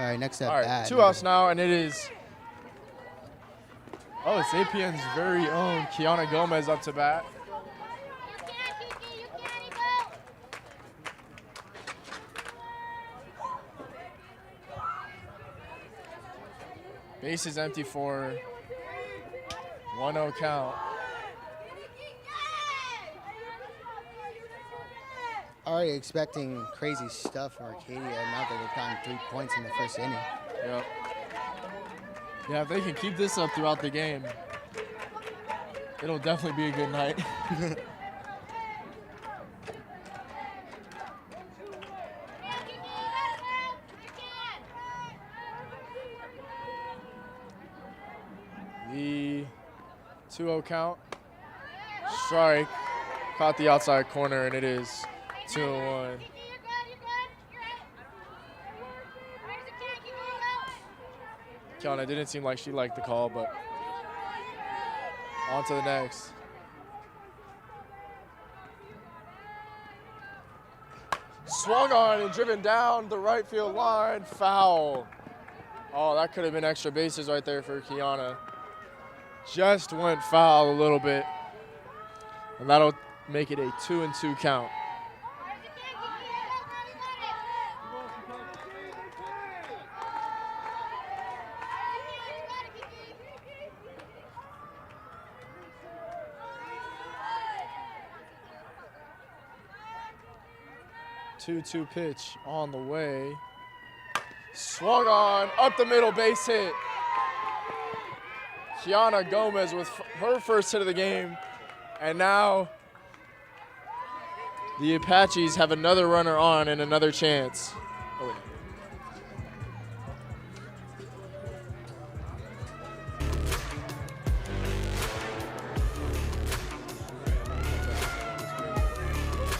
All right, next up. All right, 2 outs now, and it is. Oh, it's APN's very own Kiana Gomez up to bat. Base is empty for 1-0 count. Already expecting crazy stuff from Arcadia now that they've gotten 3 points in the first inning. Yep. Yeah, if they can keep this up throughout the game, it'll definitely be a good night. The 2-0 count. Strike. Caught the outside corner, and it is 2-1. Kiana didn't seem like she liked the call, but on to the next. Swung on and driven down the right field line. Foul. Oh, that could have been extra bases right there for Kiana. Just went foul a little bit. And that'll make it a 2-2 count. Two pitch on the way. Swung on, up the middle, base hit. Kiana Gomez with her first hit of the game. And now the Apaches have another runner on and another chance. Oh, wait.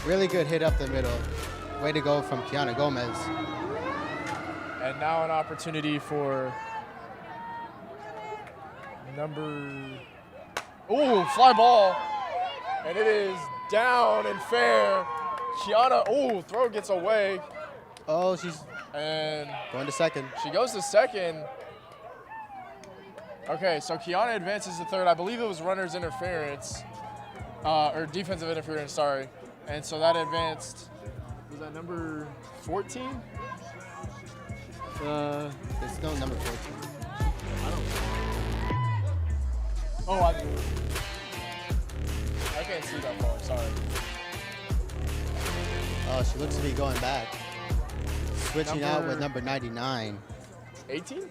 Really good hit up the middle. Way to go from Kiana Gomez. And now an opportunity for fly ball. And it is down and fair. Kiana, throw gets away. Oh, she's and going to second. She goes to second. Okay, so Kiana advances to third. I believe it was runner's interference, or defensive interference, sorry. And so that advanced, was that number 14? There's no number 14. I don't know. Oh, I can't see that far, sorry. Oh, she looks to be going back. Switching out with number 99. 18?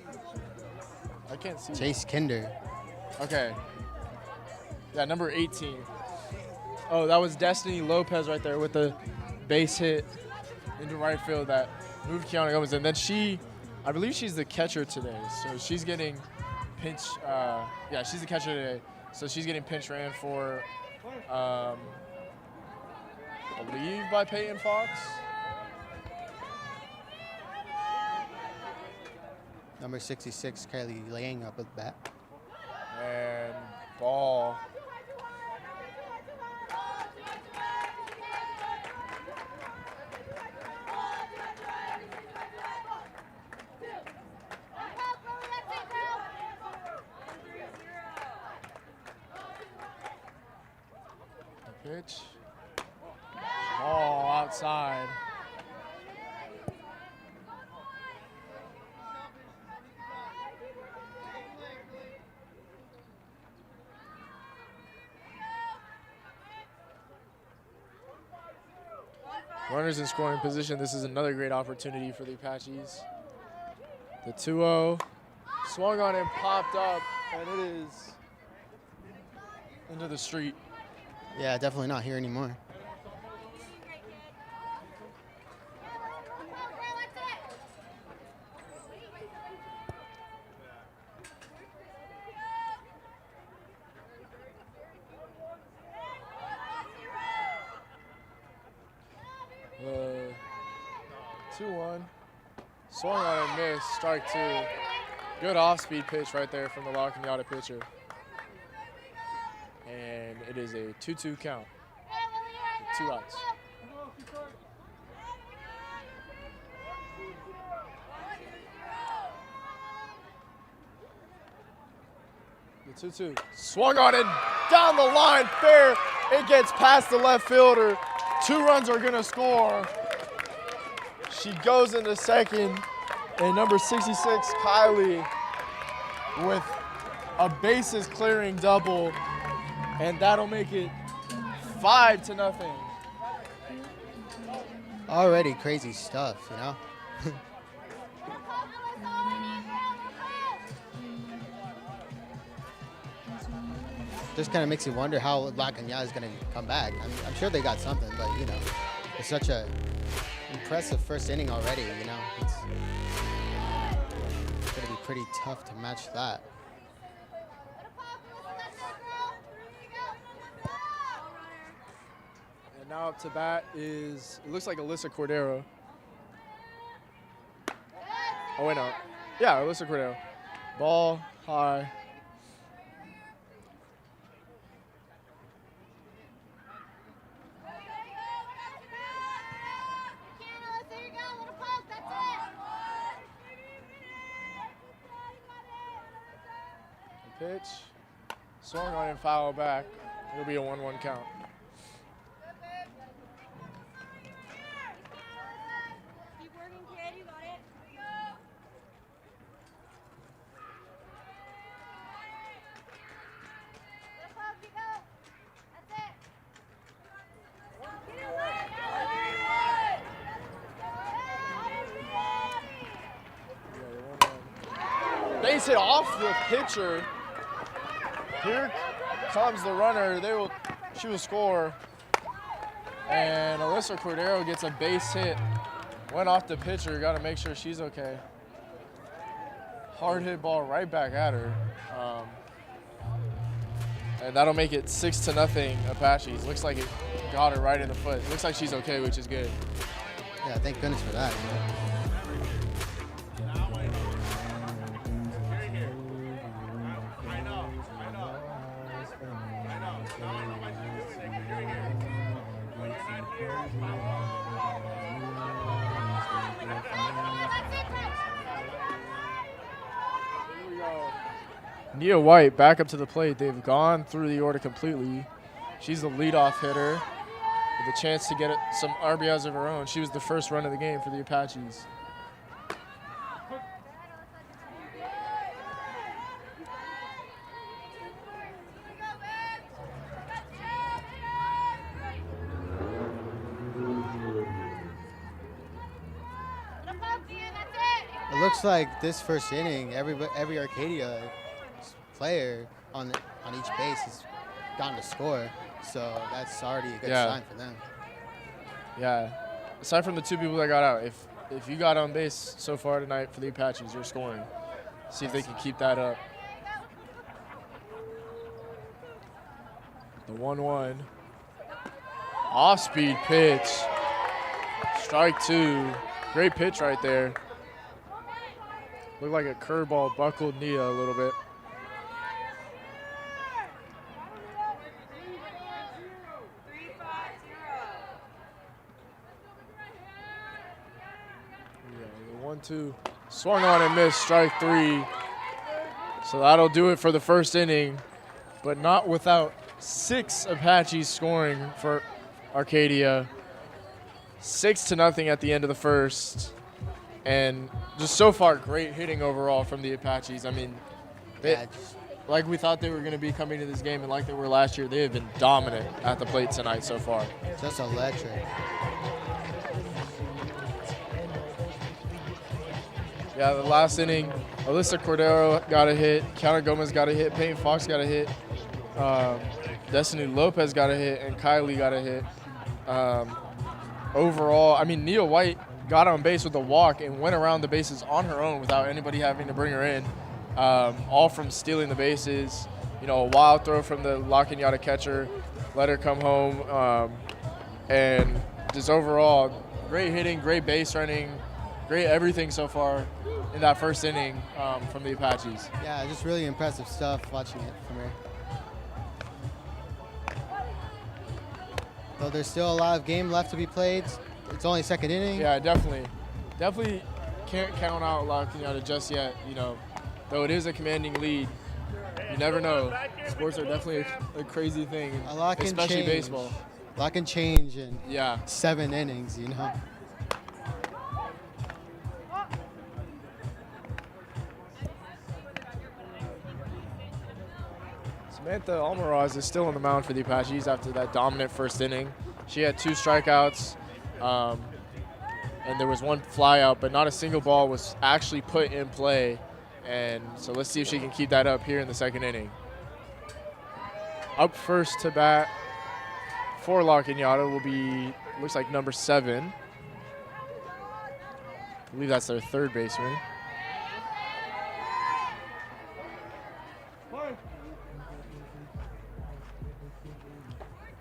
I can't see. Chase Kinder. Okay. Yeah, number 18. Oh, that was Destiny Lopez right there with the base hit into right field that moved Kiana Gomez. And then I believe she's the catcher today. So she's getting pinch, she's the catcher today. So she's getting pinch ran for, I believe by Peyton Fox. Number 66, Kylie Lang up with bat. And ball. Pitch. Ball outside. Runners in scoring position. This is another great opportunity for the Apaches. The 2-0. Swung on and popped up, and it is into the street. Yeah, definitely not here anymore. The 2-1. Swung on and missed. Strike two. Good off-speed pitch right there from the La Cañada pitcher. And it is a 2-2 count. 2 outs. The 2-2. Swung on it down the line, fair. It gets past the left fielder. 2 runs are gonna score. She goes into second, and number 66, Kylie, with a bases clearing double, and that'll make it 5-0. Already crazy stuff, you know? Just kind of makes you wonder how La Cañada is going to come back. I'm sure they got something, but, you know, it's such a impressive first inning already, you know? It's going to be pretty tough to match that. And now up to bat is, it looks like Alyssa Cordero. Oh, wait, no. Yeah, Alyssa Cordero. Ball high. Pitch, swung on and foul back. It'll be a 1-1 count. Keep working, kid. You got it. Keep going. That's it. Base hit off the pitcher. Here comes the runner. She will score. And Alyssa Cordero gets a base hit. Went off the pitcher. Got to make sure she's okay. Hard hit ball right back at her. And that'll make it 6-0 Apaches. Looks like it got her right in the foot. Looks like she's okay, which is good. Yeah, thank goodness for that, you know? Nia White back up to the plate. They've gone through the order completely. She's the leadoff hitter with a chance to get some RBIs of her own. She was the first run of the game for the Apaches. It looks like this first inning, every Arcadia player on each base has gotten to score, so that's already a good sign for them. Yeah, aside from the 2 people that got out, if you got on base so far tonight for the Apaches, you're scoring. See if they can keep that up. The 1-1. Off-speed pitch. Strike 2. Great pitch right there. Looked like a curveball buckled Nia a little bit. Yeah, the 1-2. Swung on and missed, strike 3. So that'll do it for the first inning, but not without 6 Apaches scoring for Arcadia. 6-0 at the end of the first. And just so far, great hitting overall from the Apaches. I mean, like we thought they were going to be coming to this game and like they were last year, they have been dominant at the plate tonight so far. Just electric. Yeah, the last inning, Alyssa Cordero got a hit, Kiana Gomez got a hit, Peyton Fox got a hit, Destiny Lopez got a hit, and Kylie got a hit. Overall, I mean, Nia White got on base with a walk and went around the bases on her own without anybody having to bring her in, all from stealing the bases. You know, a wild throw from the La Cañada catcher, let her come home, and just overall, great hitting, great base running, great everything so far in that first inning from the Apaches. Yeah, just really impressive stuff watching it from here. Though there's still a lot of game left to be played. It's only second inning. Yeah, definitely can't count out La Cañada just yet. You know, though it is a commanding lead. You never know. Sports are definitely a crazy thing, A lot can especially change. baseball. A lot can change in Yeah. 7 innings, you know. Samantha Almaraz is still on the mound for the Apaches after that dominant first inning. She had 2 strikeouts, and there was 1 flyout, but not a single ball was actually put in play. And so let's see if she can keep that up here in the second inning. Up first to bat for La Cañada will be, looks like number 7. I believe that's their third baseman.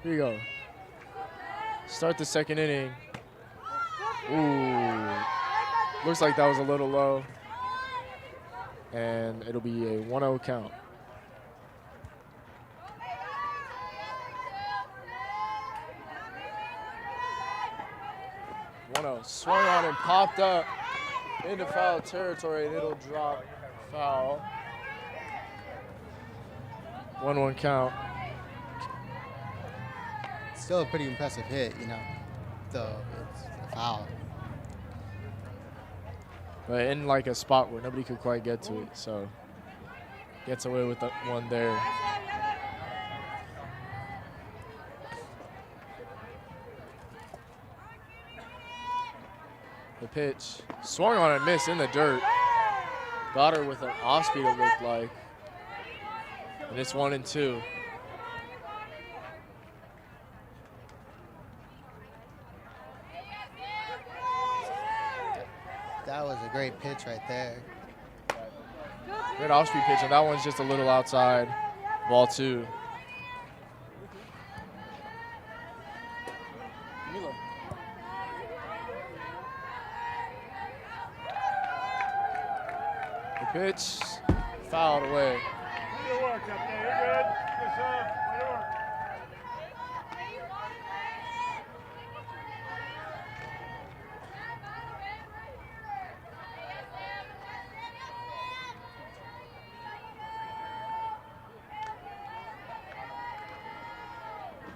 Here you go. Start the second inning. Ooh. Looks like that was a little low. And it'll be a 1-0 count. Swung on and popped up into foul territory, and it'll drop foul. 1-1 count. Still a pretty impressive hit, you know, though it's a foul. But in like a spot where nobody could quite get to it, so gets away with the one there. The pitch, swung on and missed in the dirt. Got her with an off-speed, it looked like. And it's 1-2. That was a great pitch right there. Great off-speed pitch, and that one's just a little outside. Ball 2. Kamila. The pitch, fouled away. Good work up there. You're good. Good job. Good work.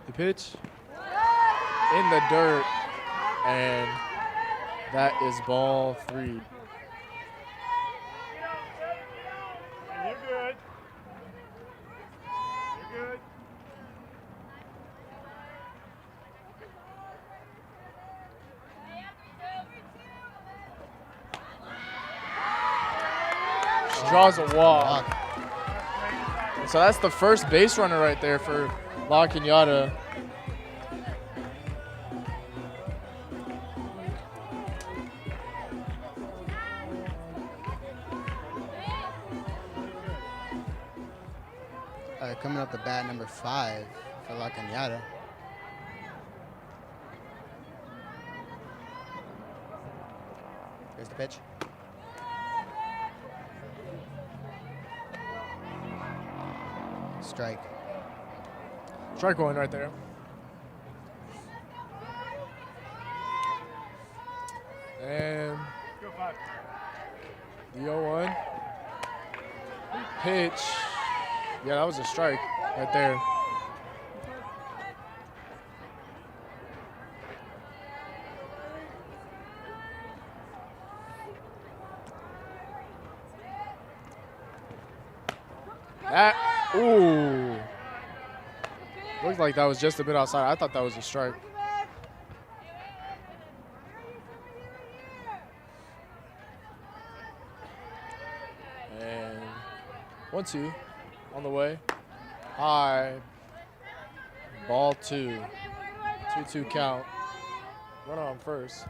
The pitch in the dirt, and that is ball 3. And you're good. You're good. She draws a walk. So that's the first base runner right there for La Cañada. Coming up the bat, number 5 for La Cañada. Here's the pitch. Strike. Strike 1 right there. And the 0-1. Pitch. Yeah, that was a strike right there. That, ooh. Looked like that was just a bit outside. I thought that was a strike. And 1-2 on the way. High. Ball 2. 2-2 count. Runner on first.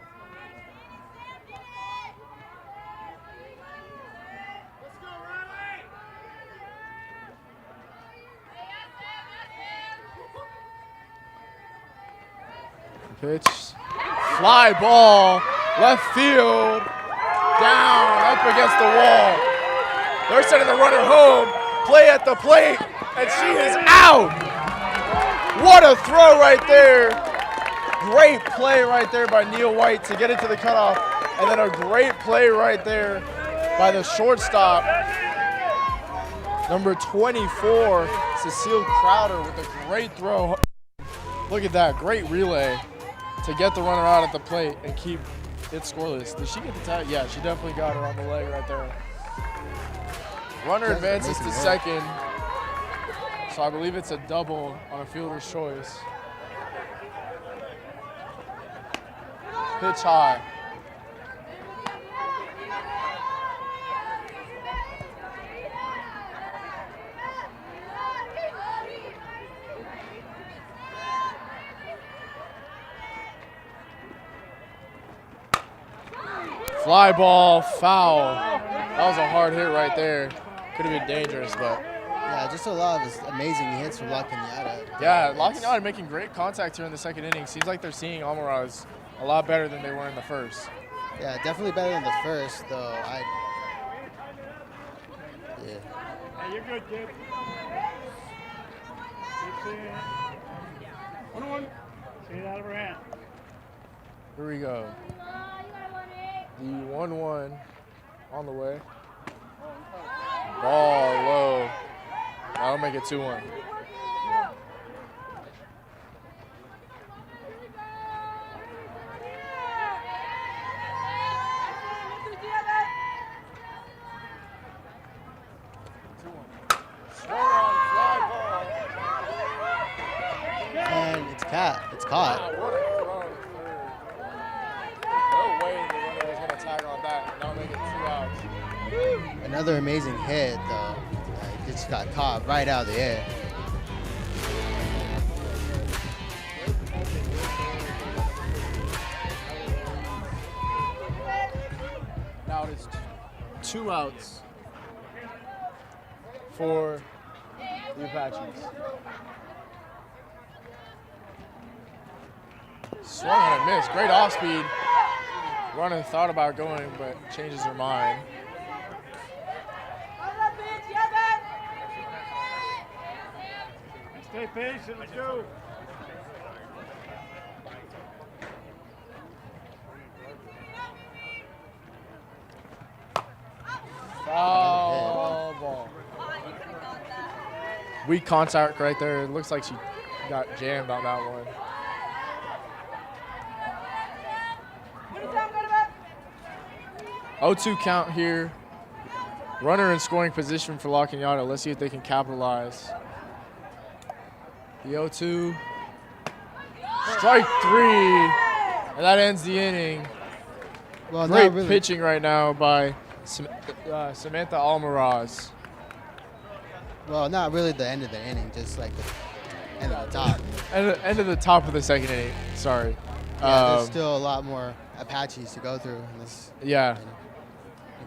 Pitch, fly ball, left field, down, up against the wall. They're sending the runner home, play at the plate, and she is out. What a throw right there. Great play right there by Neil White to get it to the cutoff, and then a great play right there by the shortstop Number 24, Cecile Crowder with a great throw. Look at that, great relay to get the runner out at the plate and keep it scoreless. Did she get the tag? Yeah, she definitely got her on the leg right there. Runner advances to second, so I believe it's a double on a fielder's choice. Pitch high. Fly ball, foul. That was a hard hit right there. Could have been dangerous, but. Yeah, just a lot of amazing hits from La Cañada. Yeah, La Cañada making great contact here in the second inning. Seems like they're seeing Almaraz a lot better than they were in the first. Yeah, definitely better than the first, though. Yeah. Hey, you're good, kid. 1-1. See it out of her hand. Here we go. The 1-1 on the way. Ball low. That'll make it 2-1. And it's caught. Another amazing hit, though. It just got caught right out of the air. Now it is 2 outs for the Apaches. Swung and a miss. Great off speed. Runner thought about going, but changes her mind. Stay patient. Let's go. Foul ball. Weak contact right there. It looks like she got jammed on that one. Oh, 0-2 count here. Runner in scoring position for La Cañada. Let's see if they can capitalize. The 0-2. Strike 3. And that ends the inning. Well, Great really. pitching right now by Samantha Almaraz. Well, not really the end of the inning, just like the end of the top. End of the top of the second inning. Sorry. Yeah, there's still a lot more Apaches to go through in this. Yeah. Inning.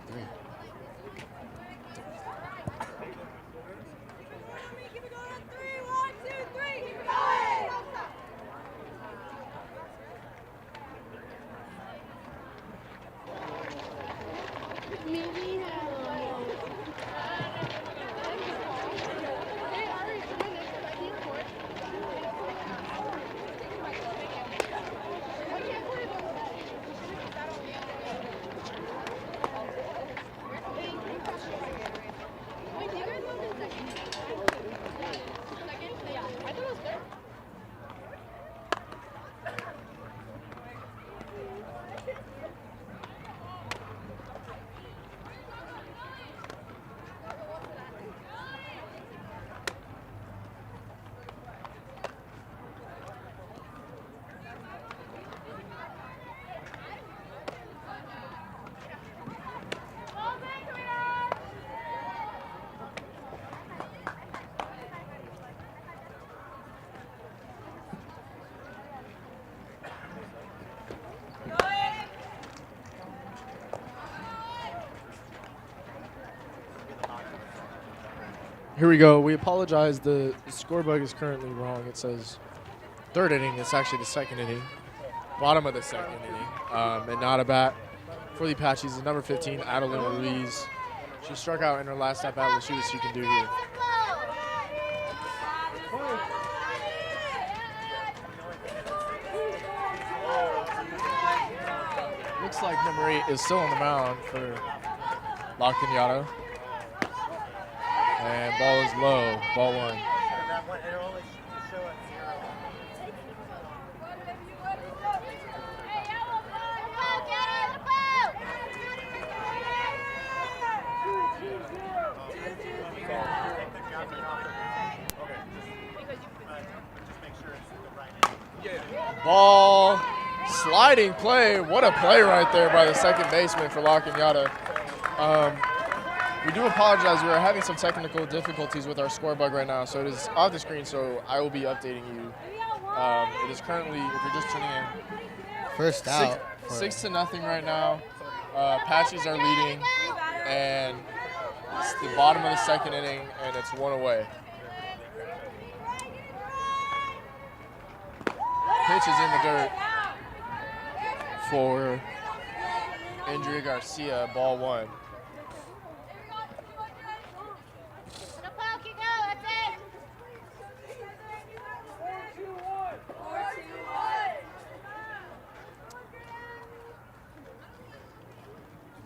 Three. Here we go. We apologize. The score bug is currently wrong. It says third inning. It's actually the second inning. Bottom of the second inning. And not a bat for the Apaches is number 15, Adeline Ruiz. She struck out in her last at bat. Let's see what she can do here. Looks like number 8 is still on the mound for La Cañada. And ball is low, ball 1. Ball, sliding play. What a play right there by the second baseman for La Cañada. We do apologize. We are having some technical difficulties with our score bug right now, so it is off the screen, so I will be updating you. It is currently, if you're just tuning in, First out. 6-0 right now. Apaches are leading, and it's the bottom of the second inning, and it's 1 away. Pitch is in the dirt for Andrea Garcia, ball 1.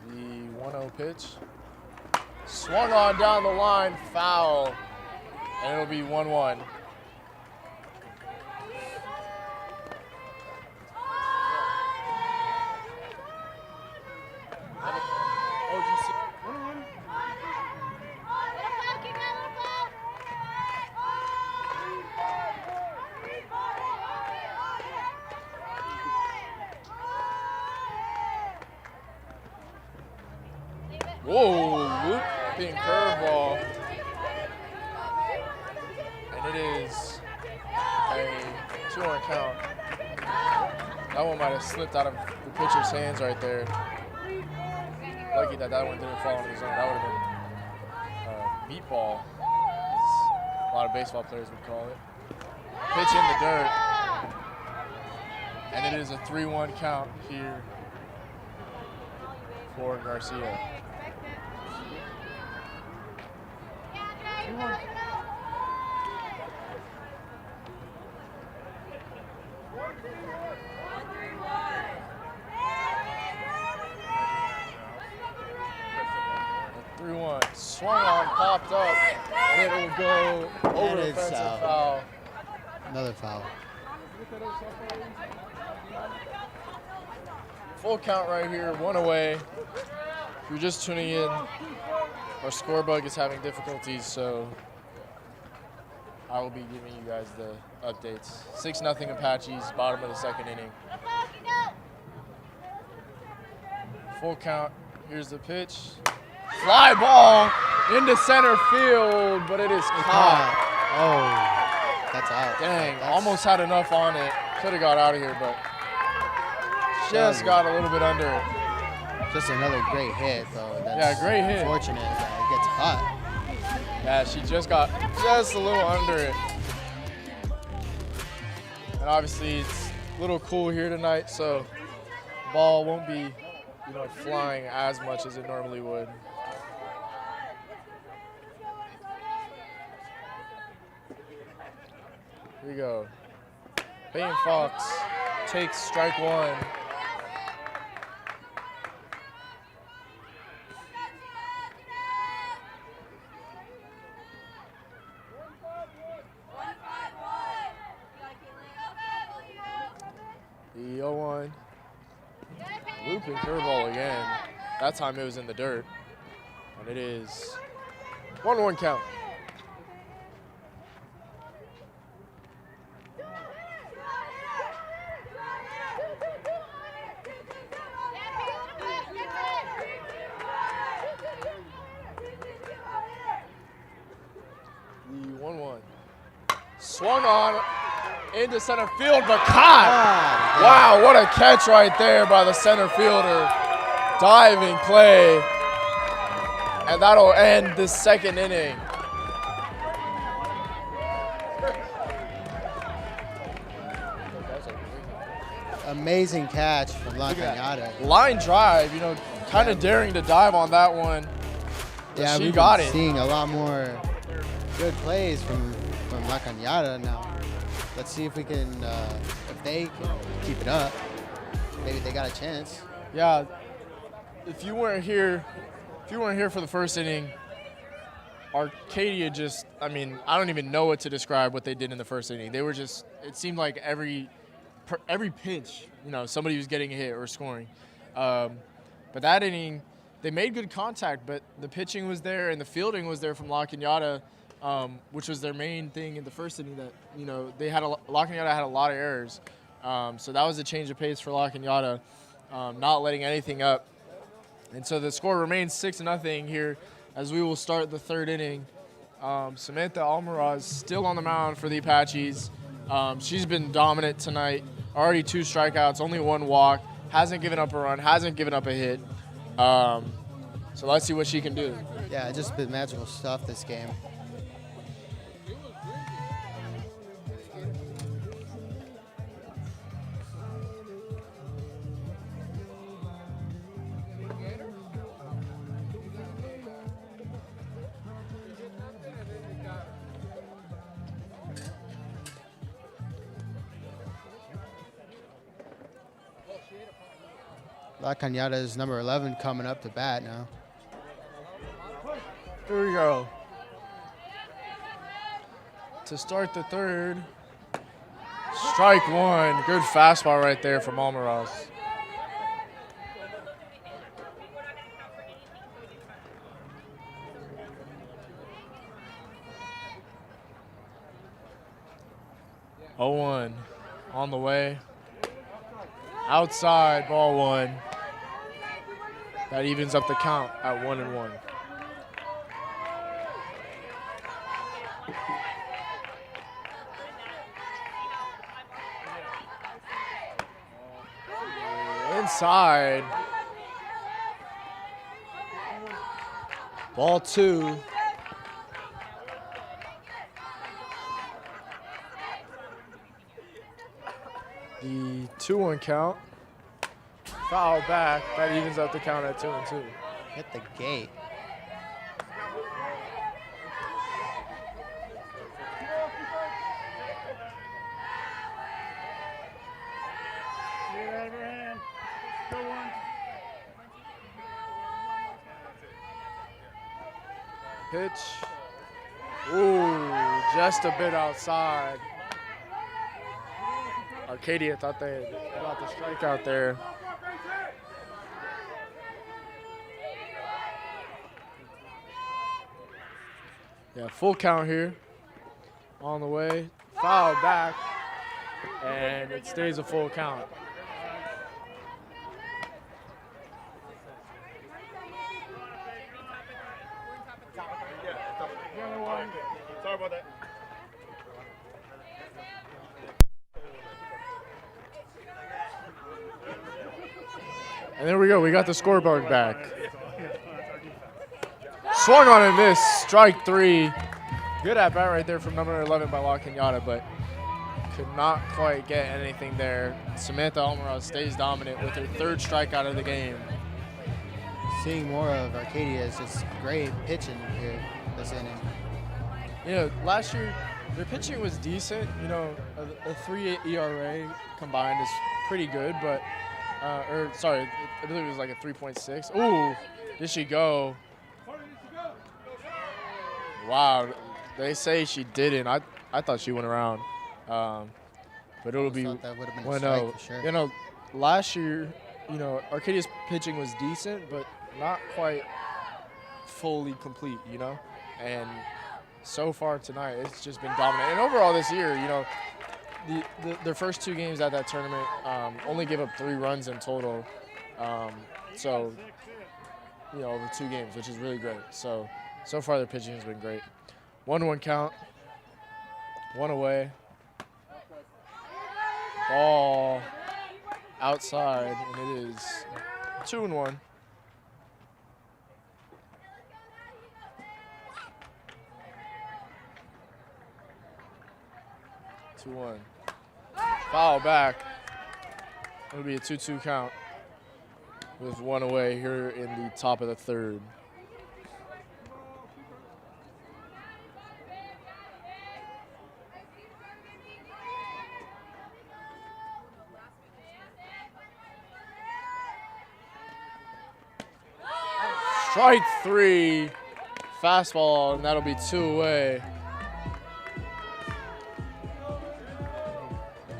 The 1-0 pitch. Swung on down the line, foul, and it'll be 1-1. Whoa, looping curveball. And it is a 2-1 count. That one might have slipped out of the pitcher's hands right there. Lucky that one didn't fall into the zone. That would have been a meatball, as a lot of baseball players would call it. Pitch in the dirt. And it is a 3-1 count here for Garcia. Swung on, popped up, and it will go over the fence and foul. Another foul. Full count right here, 1 away. If you're just tuning in, our score bug is having difficulties, so I will be giving you guys the updates. 6-0 Apaches, bottom of the second inning. Full count, here's the pitch. Fly ball into center field, but it is caught. Oh, that's out. Dang, almost had enough on it. Could have got out of here, but just got a little bit under it. Just another great hit, though. Yeah, great hit. Fortunate that it gets caught. Yeah, she just got just a little under it. And obviously it's a little cool here tonight, so the ball won't be, flying as much as it normally would. Here we go. Peyton Fox takes strike 1. The 0-1. Looping curveball again. That time it was in the dirt. And it is 1-1 count. The 1-1. Swung on into center field, but caught. Wow, what a catch right there by the center fielder. Diving play. And that'll end the second inning. Amazing catch from La Cañada. Line drive, kind of daring to dive on that one. Yeah, she got it. Seeing a lot more good plays from La Cañada now. Let's see if we can, if they can keep it up. Maybe they got a chance. Yeah, if you weren't here for the first inning, Arcadia just, I mean, I don't even know what to describe what they did in the first inning. They were just, it seemed like every pitch, you know, somebody was getting a hit or scoring. But that inning, they made good contact, but the pitching was there and the fielding was there from La Cañada, which was their main thing in the first inning. That, you know, La Cañada had a lot of errors. So that was a change of pace for La Cañada, not letting anything up. And so the score remains 6-0 here as we will start the third inning. Samantha Almaraz still on the mound for the Apaches. She's been dominant tonight. Already 2 strikeouts, only 1 walk. Hasn't given up a run, hasn't given up a hit. So let's see what she can do. Yeah, it's just been magical stuff this game. La Cañada's number 11 coming up to bat now. Here we go. To start the third, strike 1. Good fastball right there from Almaraz. Oh, 1 on the way. Outside, ball 1. That evens up the count at 1-1. Inside. Ball 2. The 2-1 count. Foul back. That evens up the count at 2-2. Hit the gate. Get out of her hand. Go one. Pitch. Ooh, just a bit outside. Arcadia thought they got the strikeout there. Yeah, full count here. On the way. Foul back. And it stays a full count. Sorry about that. And there we go. We got the scoreboard back. Swung on and missed. Strike 3. Good at bat right there from number 11 by La Cañada, but could not quite get anything there. Samantha Almaraz stays dominant with her 3rd strikeout of the game. Seeing more of Arcadia is just great pitching here this inning. You know, last year their pitching was decent. You know, a 3.8 ERA combined is pretty good, but I believe it was like a 3.6. Ooh, did she go? Wow, they say she didn't. I thought she went around, but it'll be 1-0. Sure. You know, last year, you know, Arcadia's pitching was decent, but not quite fully complete. You know, and so far tonight, it's just been dominant. And overall this year, you know, their first 2 games at that tournament only gave up 3 runs in total. So, you know, over 2 games, which is really great. So far their pitching has been great. 1-1 count. 1 away. Ball outside, and it is 2-1. Foul back. It'll be a 2-2 count with 1 away here in the top of the 3rd. Strike 3. fastball, and that'll be 2 away.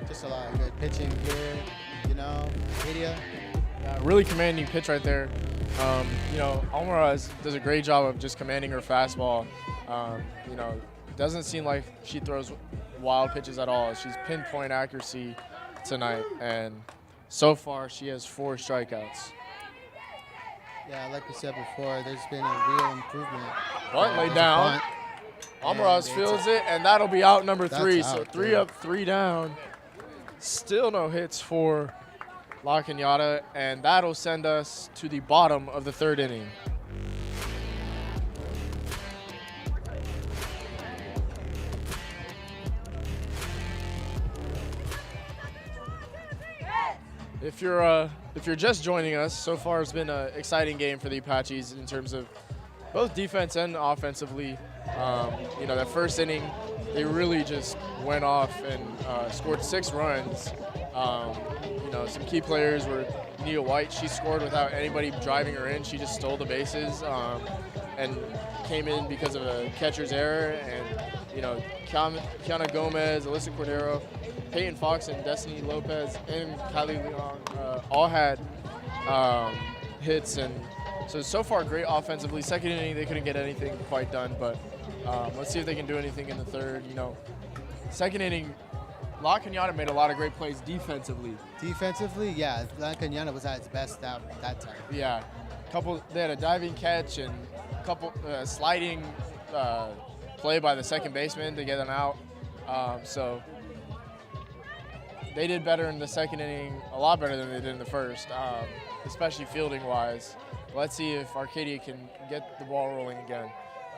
Just a lot of good pitching here, you know, Arcadia. Yeah, really commanding pitch right there. You know, Almaraz does a great job of just commanding her fastball. You know, doesn't seem like she throws wild pitches at all. She's pinpoint accuracy tonight, and so far she has 4 strikeouts. Yeah, like we said before, there's been a real improvement. Bunt laid down. Almaraz fields it, and that'll be out number 3. So 3 up, 3 down. Still no hits for La Cañada, and that'll send us to the bottom of the 3rd inning. If you're just joining us, so far it's been an exciting game for the Apaches in terms of both defense and offensively. You know, that first inning, they really just went off and scored 6 runs. You know, some key players were Nia White. She scored without anybody driving her in. She just stole the bases and came in because of a catcher's error. And, you know, Kiana Gomez, Alyssa Cordero, Peyton Fox, and Destiny Lopez, and Kylie Leong all had hits. And so far, great offensively. Second inning, they couldn't get anything quite done, but let's see if they can do anything in the 3rd. You know, second inning, La Cañada made a lot of great plays defensively. Defensively, yeah, La Cañada was at its best that time. Yeah, they had a diving catch and a couple sliding play by the second baseman to get them out. So they did better in the second inning, a lot better than they did in the first, especially fielding-wise. Let's see if Arcadia can get the ball rolling again.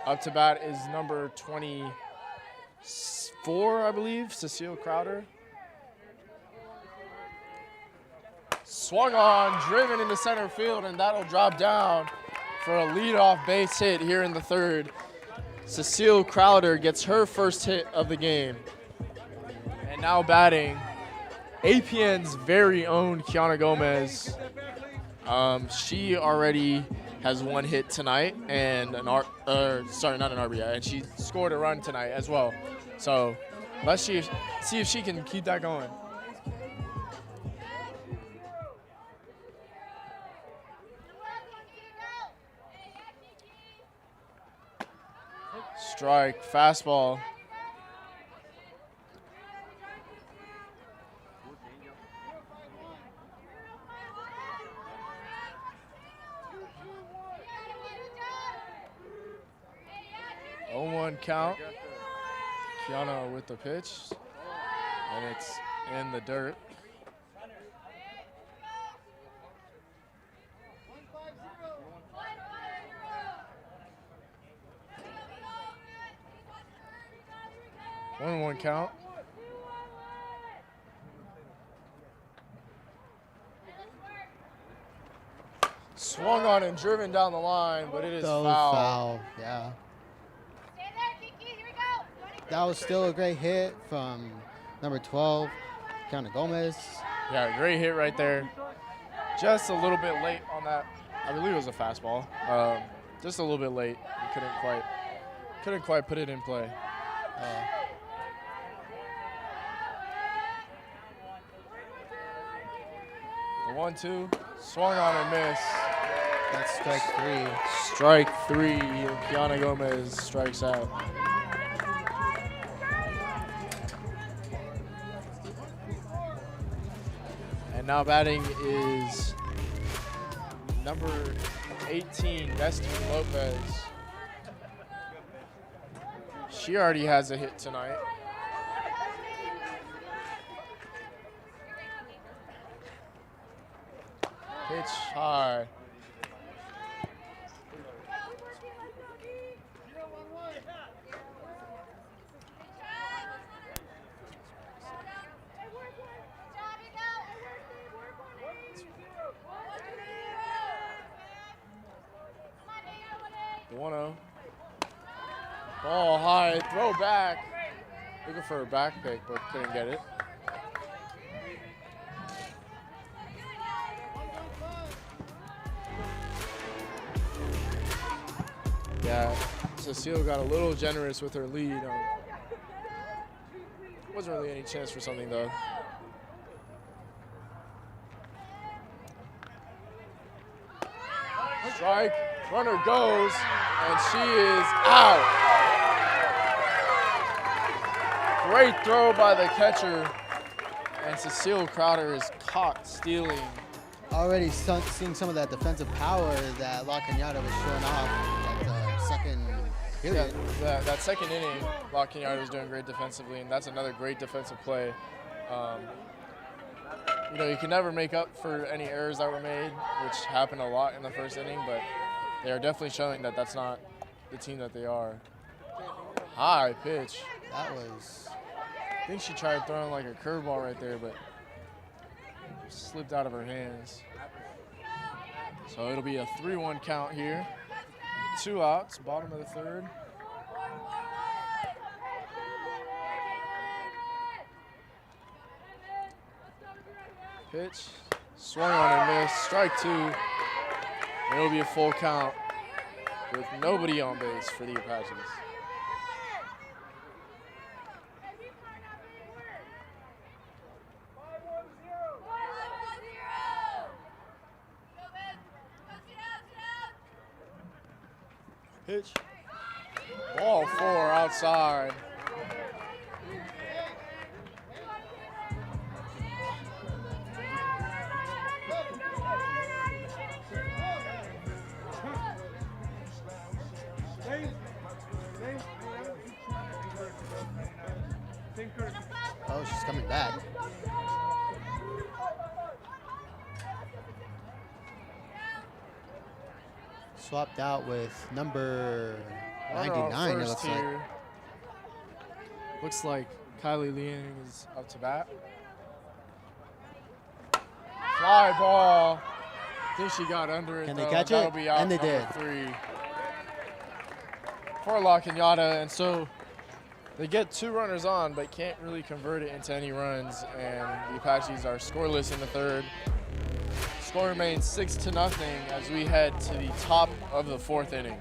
Up to bat is number 24, I believe, Cecile Crowder. Swung on, driven into center field, and that'll drop down for a leadoff base hit here in the 3rd. Cecile Crowder gets her first hit of the game. And now batting, APN's very own Kiana Gomez. She already has 1 hit tonight and not an RBI, and she scored a run tonight as well. So let's see if she can keep that going. Strike, fastball. Count. Kiana with the pitch, and it's in the dirt. One count. Swung on and driven down the line, but it is foul. Yeah. That was still a great hit from number 12, Kiana Gomez. Yeah, great hit right there. Just a little bit late on that. I believe it was a fastball. Just a little bit late. You couldn't quite put it in play. The 1-2, swung on and missed. That's strike 3. Strike 3. Kiana Gomez strikes out. And now batting is number 18, Destiny Lopez. She already has a hit tonight. Pitch high. The 1-0. Ball high, throw back. Looking for a back pick, but couldn't get it. Yeah, Cecile got a little generous with her lead. Wasn't really any chance for something though. Strike, runner goes, and she is out. Great throw by the catcher, and Cecile Crowder is caught stealing. Already seeing some of that defensive power that La Cañada was showing off at the second period. Yeah, that second inning, La Cañada was doing great defensively, and that's another great defensive play. You know, you can never make up for any errors that were made, which happened a lot in the first inning, but they are definitely showing that that's not the team that they are. High pitch. That was... I think she tried throwing like a curveball right there, but slipped out of her hands. So it'll be a 3-1 count here. 2 outs, bottom of the third. Pitch, swung on and missed, strike 2. And it'll be a full count with nobody on base for the Apaches. Pitch. Ball 4 outside. Oh, she's coming back. Swapped out with number 99, it looks like. Looks like Kylie Liang is up to bat. Fly ball. I think she got under it. Can they catch it? Be out And they did. 3 for La Cañada, and so they get 2 runners on, but can't really convert it into any runs, and the Apaches are scoreless in the third. Score remains 6-0 as we head to the top of the 4th inning.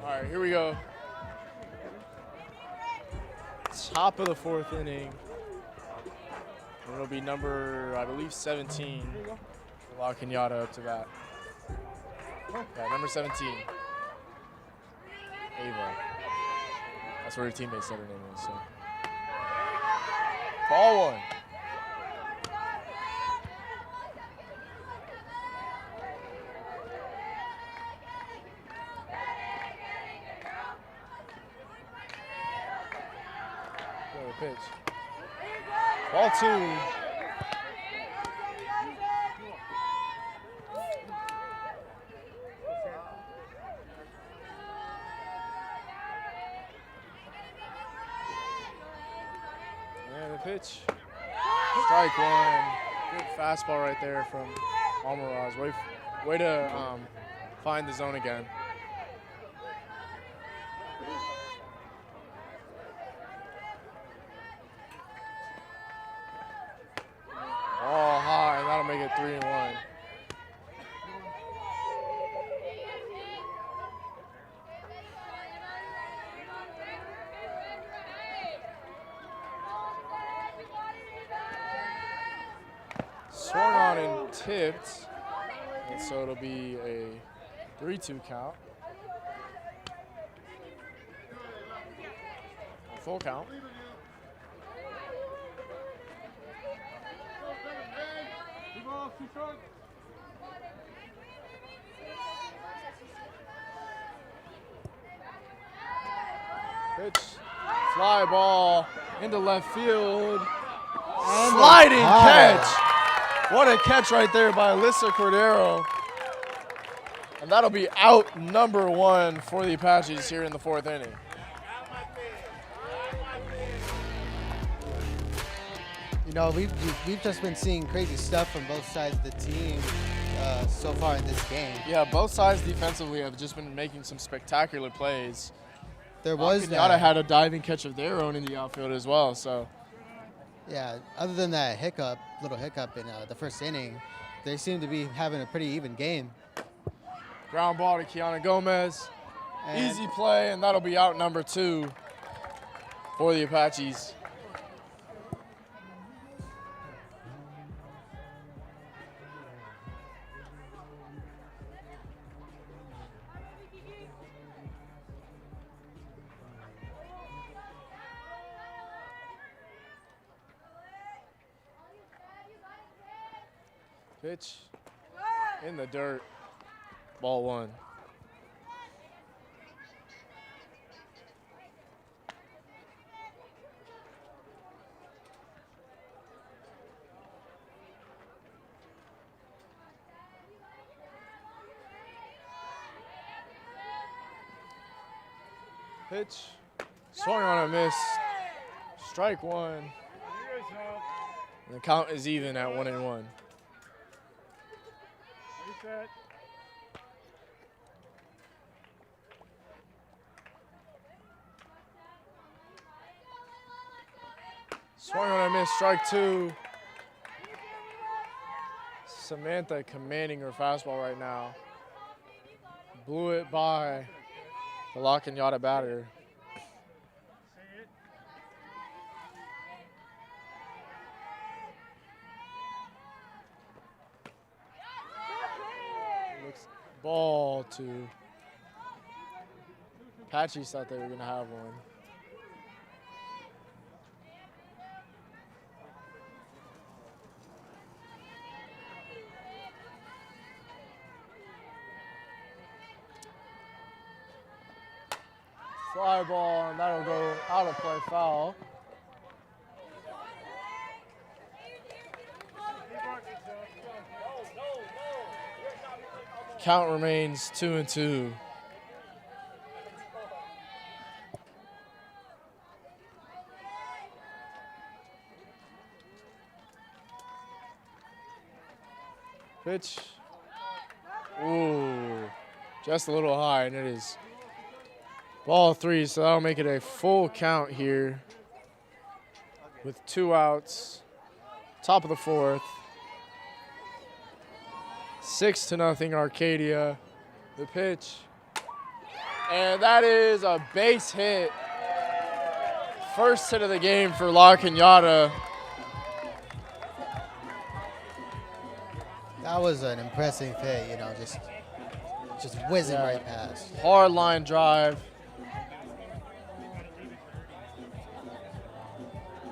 All right, here we go. Top of the 4th inning. It'll be number, I believe, 17. La Cañada up to bat. Yeah, number 17. Ava. That's what her teammate said her name is. So. Ball 1. Pitch. Ball 2. And the pitch. Strike 1. Good fastball right there from Almaraz. Way to find the zone again. Ball high, and that'll make it 3-1. swung on and tipped. And so it'll be a 3-2 count. Full count. Pitch, fly ball into left field. Sliding catch. What a catch right there by Elise Cordero. And that'll be out number 1 for the Apaches here in the 4th inning. You know, we've just been seeing crazy stuff from both sides of the team so far in this game. Yeah, both sides defensively have just been making some spectacular plays. There was Arcadia had a diving catch of their own in the outfield as well. So, yeah, other than that little hiccup in the first inning, they seem to be having a pretty even game. ground ball to Kiana Gomez. And Easy play, and that'll be out number 2 for the Apaches. Pitch in the dirt, ball 1. Pitch, swung on a miss, strike 1. And the count is even at 1-1. Reset. Swung on a miss, strike 2. Samantha commanding her fastball right now. Blew it by the La Cañada batter. Looks ball 2. Apaches thought they were going to have one. Fly ball, and that'll go out of play, foul. Count remains 2-2. Pitch. Ooh, just a little high, and it is ball 3, so that'll make it a full count here with 2 outs. Top of the 4th. 6-0 Arcadia. The pitch. And that is a base hit. First hit of the game for La Cañada. that was an impressive hit, you know, just whizzing Yeah. right past. Hard line drive.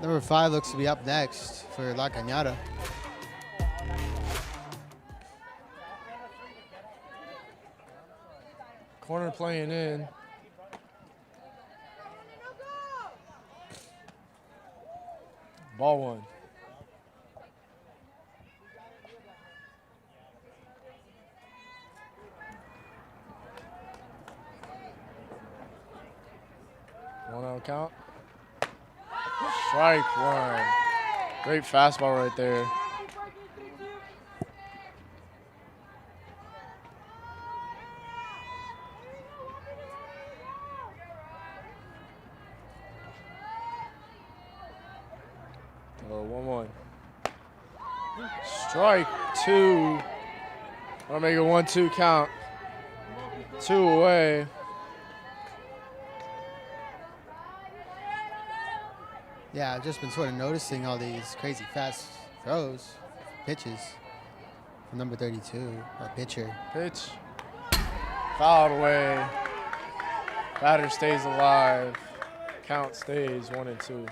Number 5 looks to be up next for La Cañada. Corner playing in. Ball 1. One out count. Strike 1. Great fastball right there. Oh, 1-1. Strike 2. I'll make it 1-2 count. 2 away. Yeah, I've just been sort of noticing all these crazy fast throws pitches from number 32, our pitcher. Pitch. Fouled away. Batter stays alive. Count stays 1-2.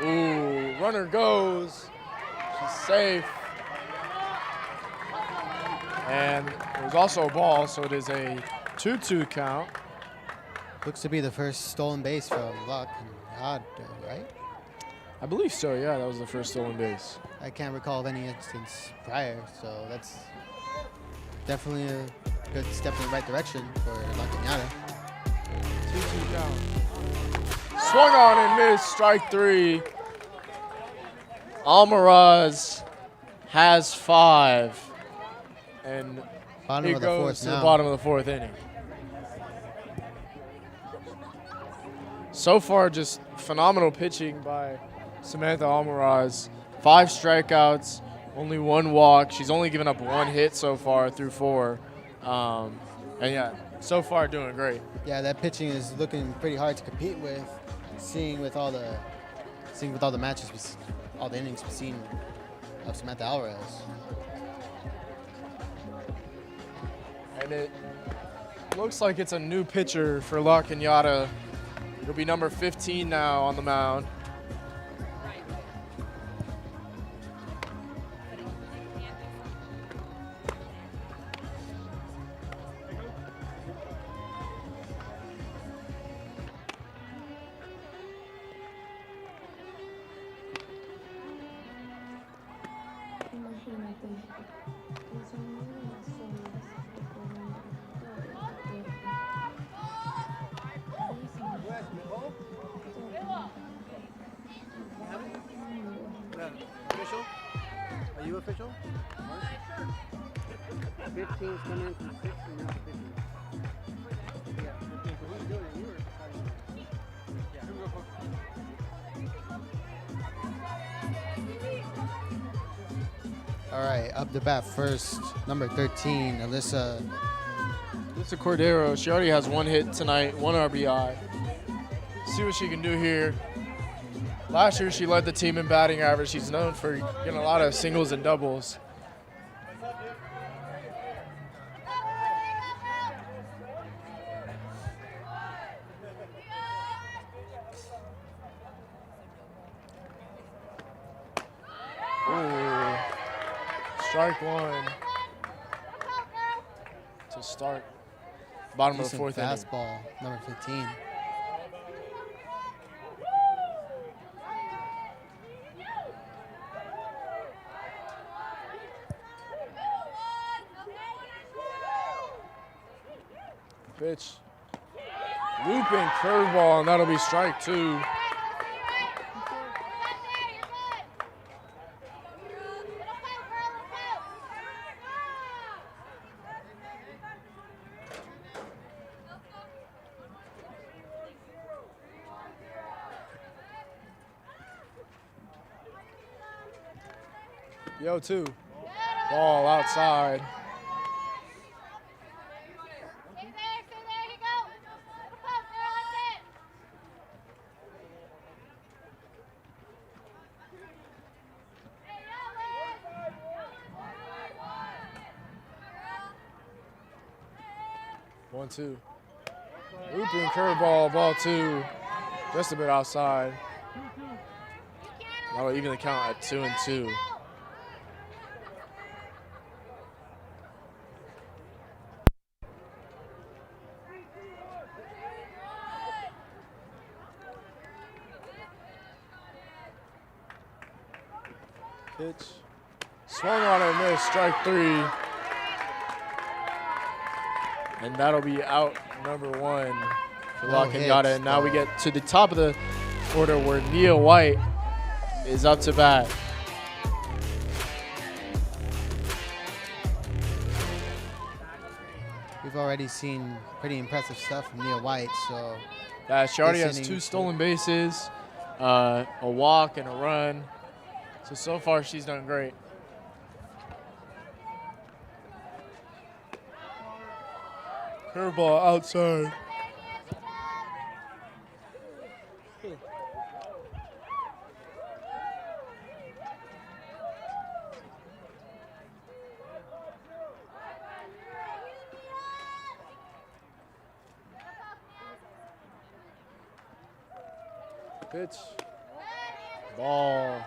Ooh, runner goes. She's safe. And it was also a ball, so it is a 2-2 count. Looks to be the first stolen base from Luck and Yada, right? I believe so, yeah, that was the first stolen base. I can't recall of any instance prior, so that's definitely a good step in the right direction for Luck and Yada. 2-2 count. Swung on and missed, strike 3. Almaraz has 5. And Bottom it of the goes fourth to the now. bottom of the 4th inning. So far, just phenomenal pitching by Samantha Almaraz. 5 strikeouts, only 1 walk. She's only given up 1 hit so far through 4. And yeah, so far doing great. Yeah, that pitching is looking pretty hard to compete with. Seeing with all the matches, all the innings we've seen of Samantha Alvarez. And it looks like it's a new pitcher for La Cañada. It'll be number 15 now on the mound. Official? Are you official? 15's coming in from 6 and now 15. Yeah, 15. So who's doing it? You were All right, up the bat first, number 13, Elise. Elise Cordero, she already has 1 hit tonight, 1 RBI. See what she can do here. Last year, she led the team in batting average. She's known for getting a lot of singles and doubles. Ooh. Strike 1 to start bottom of the Decent 4th inning. fastball, number 15. Pitch. Looping curveball, and that'll be strike 2. Yo, 2. Ball outside. One, 2. Looping curveball, ball 2. Just a bit outside. That'll even the count at 2-2. Pitch. Swung on and missed, strike 3. And that'll be out number 1 for La Cañada. And now we get to the top of the order where Nia White is up to bat. We've already seen pretty impressive stuff from Nia White, so. Yeah, she already this has inning 2 stolen bases, a walk and a run. So far she's done great. Curveball outside. Pitch. Ball.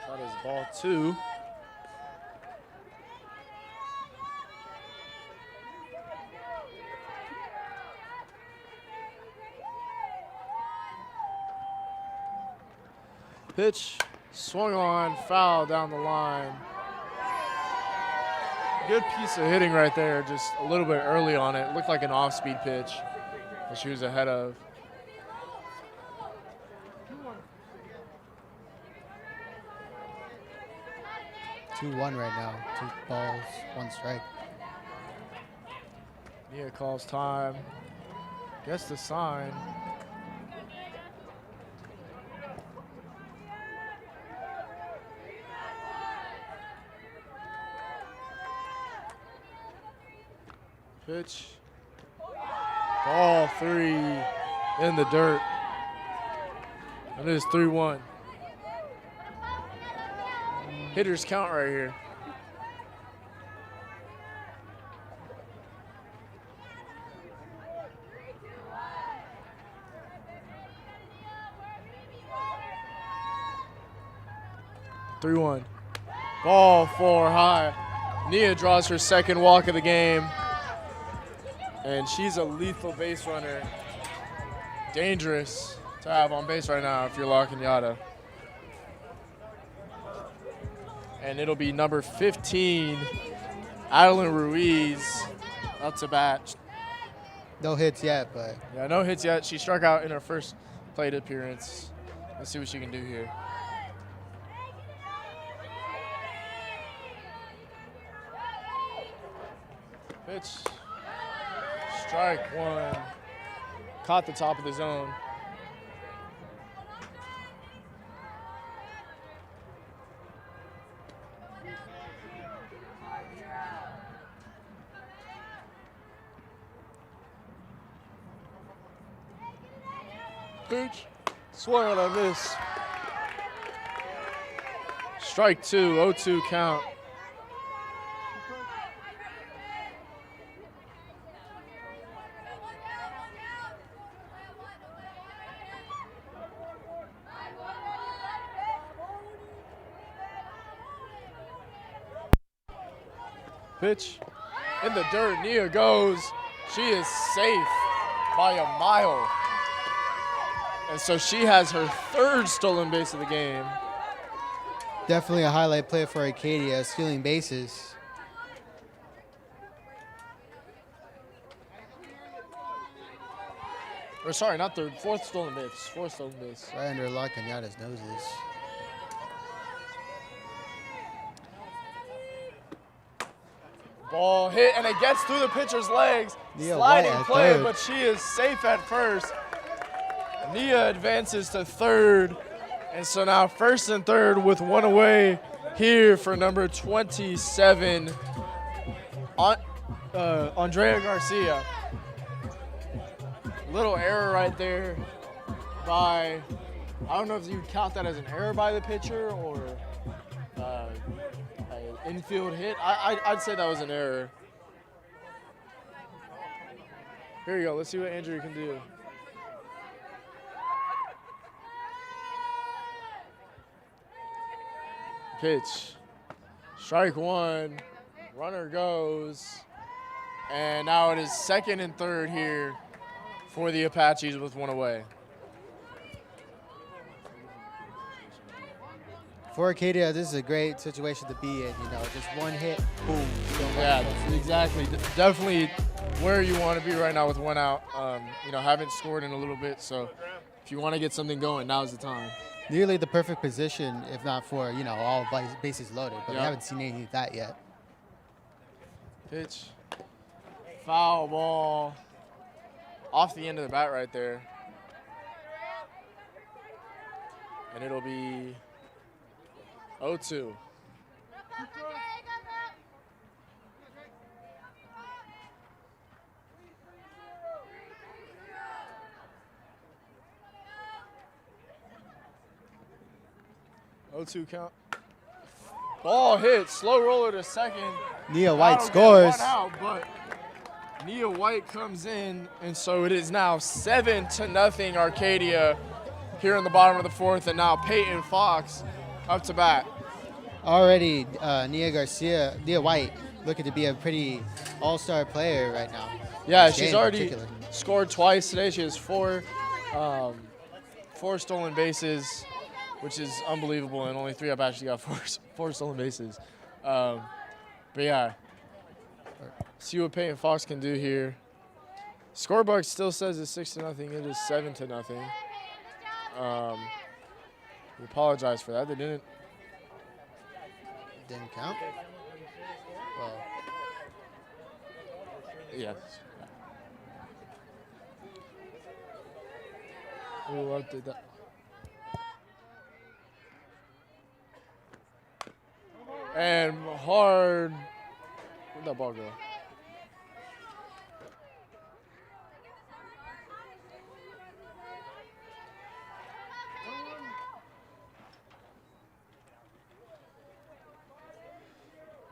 That is ball 2. Pitch, swung on, foul down the line. Good piece of hitting right there, just a little bit early on it. Looked like an off-speed pitch that she was ahead of. Two-1 right now. 2 balls, 1 strike. Nia calls time. Gets the sign. Pitch. Ball 3 in the dirt. And it is 3-1. Hitters count right here. Three-1. Ball 4 high. Nia draws her second walk of the game. And she's a lethal base runner. Dangerous to have on base right now if you're La Cañada. And it'll be number 15, Adeline Ruiz, up to bat. No hits yet, but Yeah, no hits yet. She struck out in her first plate appearance. Let's see what she can do here. Pitch. Strike 1. Caught the top of the zone. Pitch. Swung on this. Strike 2, 0-2 count. Pitch in the dirt. Nia goes. She is safe by a mile. And so she has her third stolen base of the game. definitely a highlight play for Arcadia, stealing bases. Or sorry, not third, fourth stolen base. Fourth stolen base. Right under La Cañada's noses. Ball hit, and it gets through the pitcher's legs. Nia Sliding White at play, third. but she is safe at first. Nia advances to third. And so now first and third with one away here for number 27, Andrea Garcia. Little error right there by, I don't know if you count that as an error by the pitcher or an infield hit. I'd say that was an error. Here you go. Let's see what Andrea can do. Pitch. Strike one. Runner goes. And now it is second and third here for the Apaches with one away. For Arcadia, this is a great situation to be in. You know, just one hit, boom. Yeah, exactly. Definitely where you want to be right now with one out. You know, haven't scored in a little bit, so if you want to get something going, now's the time. Nearly the perfect position, if not for, you know, all bases loaded. But Yeah. we haven't seen any of that yet. Pitch. Foul ball. Off the end of the bat right there. And it'll be 0-2. 0-2 count. Ball hit, slow roller to second. Nia White That'll get scores. one out, but Nia White comes in, and so it is now 7-0 Arcadia here in the bottom of the fourth, and now Peyton Fox up to bat. Already, Nia White, looking to be a pretty all-star player right now. Yeah, This she's game in already particular. scored twice today. She has four stolen bases, which is unbelievable, and only 3 up. She got four stolen bases. But yeah, see what Peyton Fox can do here. Scorebook still says it's 6-0. It is 7-0. We apologize for that. They didn't. Didn't count? Well, Yes. We will update that. And hard. Where'd that ball go?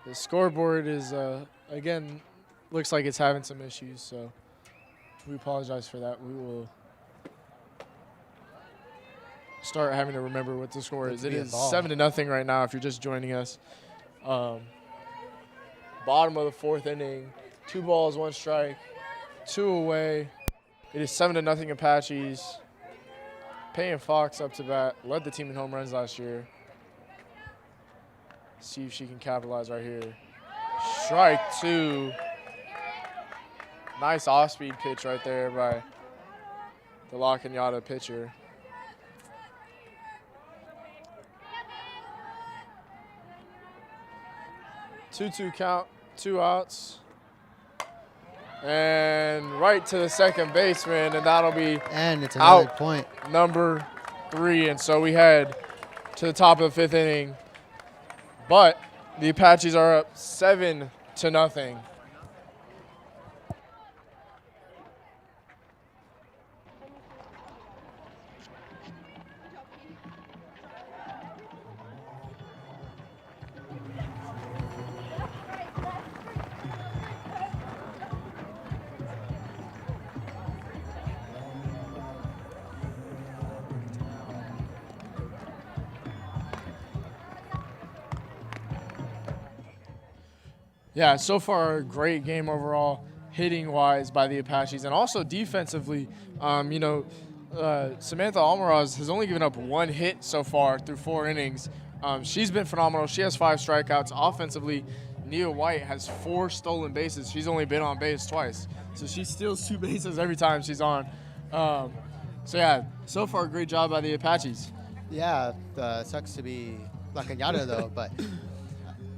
The scoreboard is, again, looks like it's having some issues, so we apologize for that. We will start having to remember what the score is. It is 7-0 right now if you're just joining us. Bottom of the fourth inning, 2 balls, 1 strike, 2 away. It is 7-0 Apaches. Peyton Fox up to bat, led the team in home runs last year. See if she can capitalize right here. Strike 2. Nice off-speed pitch right there by the La Cañada pitcher. Two count, 2 outs. And right to the second baseman, and that'll be and it's another out point. number 3. And so we head to the top of the 5th inning. But the Apaches are up 7-0. Yeah, so far, a great game overall, hitting-wise by the Apaches, and also defensively. Samantha Almaraz has only given up 1 hit so far through 4 innings. She's been phenomenal. She has 5 strikeouts. Offensively, Nia White has 4 stolen bases. She's only been on base twice. So she steals 2 bases every time she's on. So yeah, so far, great job by the Apaches. Yeah, sucks to be La Cañada though, but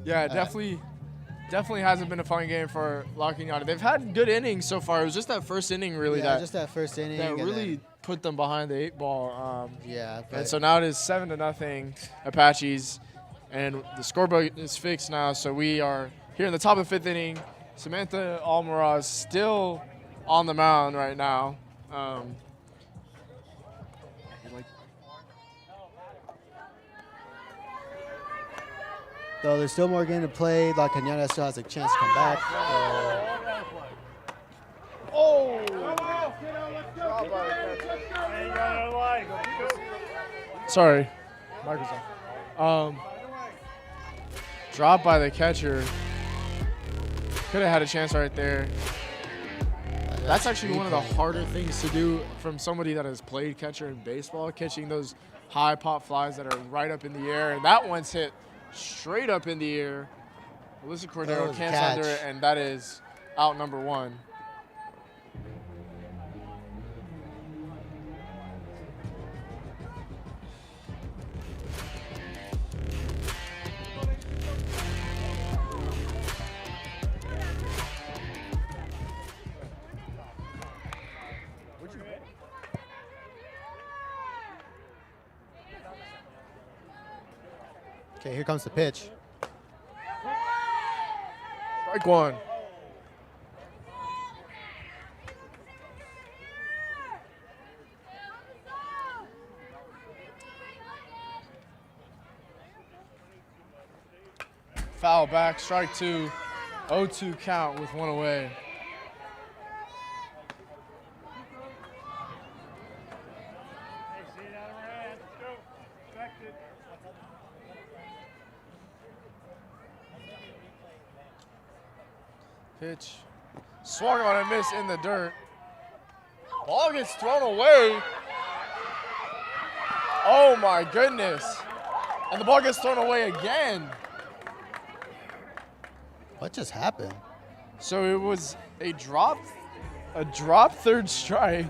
Yeah, definitely hasn't been a fun game for La Cañada. They've had good innings so far. It was just that first inning really just that first inning that and really put them behind the 8 ball. yeah. And But so now it is 7-0 Apaches, and the scoreboard is fixed now. So we are here in the top of the 5th inning. Samantha Almaraz still on the mound right now. though there's still more game to play, La Cañada still has a chance to come back. Sorry, Microsoft. Dropped by the catcher. Could have had a chance right there. That's actually one of the harder things to do from somebody that has played catcher in baseball, catching those high pop flies that are right up in the air. And that one's hit straight up in the air. Alyssa Cordero can't under it, and that is out number 1. Okay, here comes the pitch. Strike 1. Foul back, strike 2. 0-2 count with 1 away. Hey, see it out of our hands. Let's go. Respect it. Pitch. Swung on and missed in the dirt. Ball gets thrown away. Oh my goodness. And the ball gets thrown away again. What just happened? So it was a drop third strike.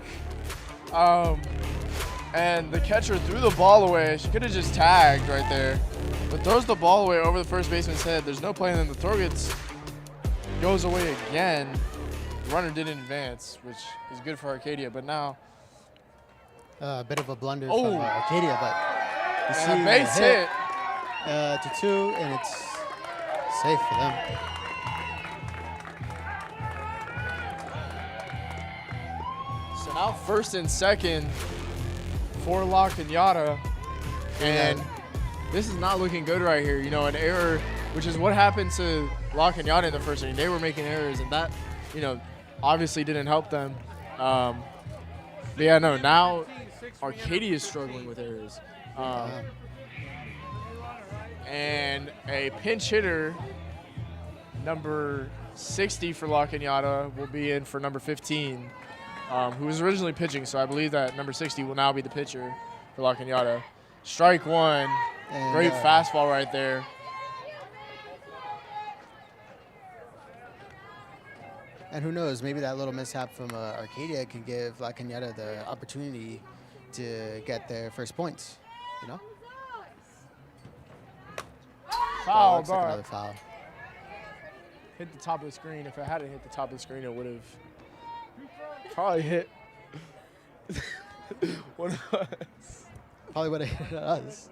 And the catcher threw the ball away. She could have just tagged right there. But throws the ball away over the first baseman's head. There's no play, and then the throw goes away again. The runner didn't advance, which is good for Arcadia. But now A bit of a blunder from Arcadia, but you see and a base hit. To 2, and it's safe for them. So now first and second for La Cañada. And this is not looking good right here. You know, an error, which is what happened to La Cañada in the first inning. They were making errors, and that, you know, obviously didn't help them. But yeah, no, now Arcadia is struggling with errors. And a pinch hitter, number 60 for La Cañada, will be in for number 15, who was originally pitching. So I believe that number 60 will now be the pitcher for La Cañada. Strike 1. And, Great fastball right there. And who knows, maybe that little mishap from Arcadia can give La Cañada the opportunity to get their first points, you know? Foul, looks like ball. another foul. Hit the top of the screen. If it hadn't hit the top of the screen, it would have probably hit one of us. Probably would have hit us.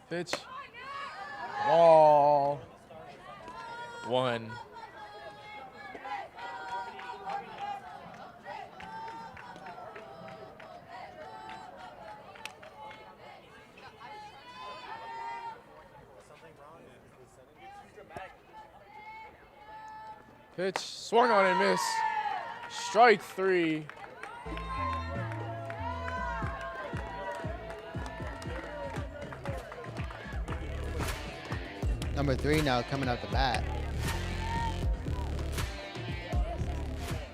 Pitch. Ball. 1. Pitch. Swung on and missed. Strike 3. Number 3 now coming out the bat.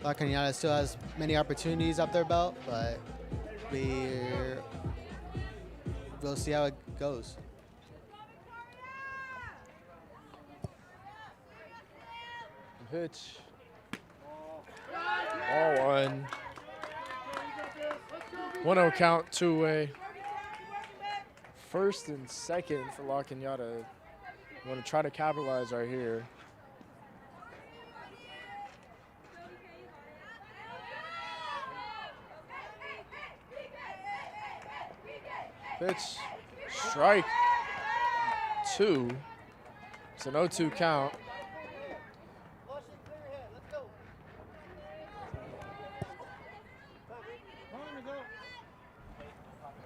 La Cañada still has many opportunities up their belt, but we'll see how it goes. Pitch. Ball 1. 1-0 count, 2 away. First and second for La Cañada. Want to try to capitalize right here. Pitch. Strike 2. It's an 0-2 count.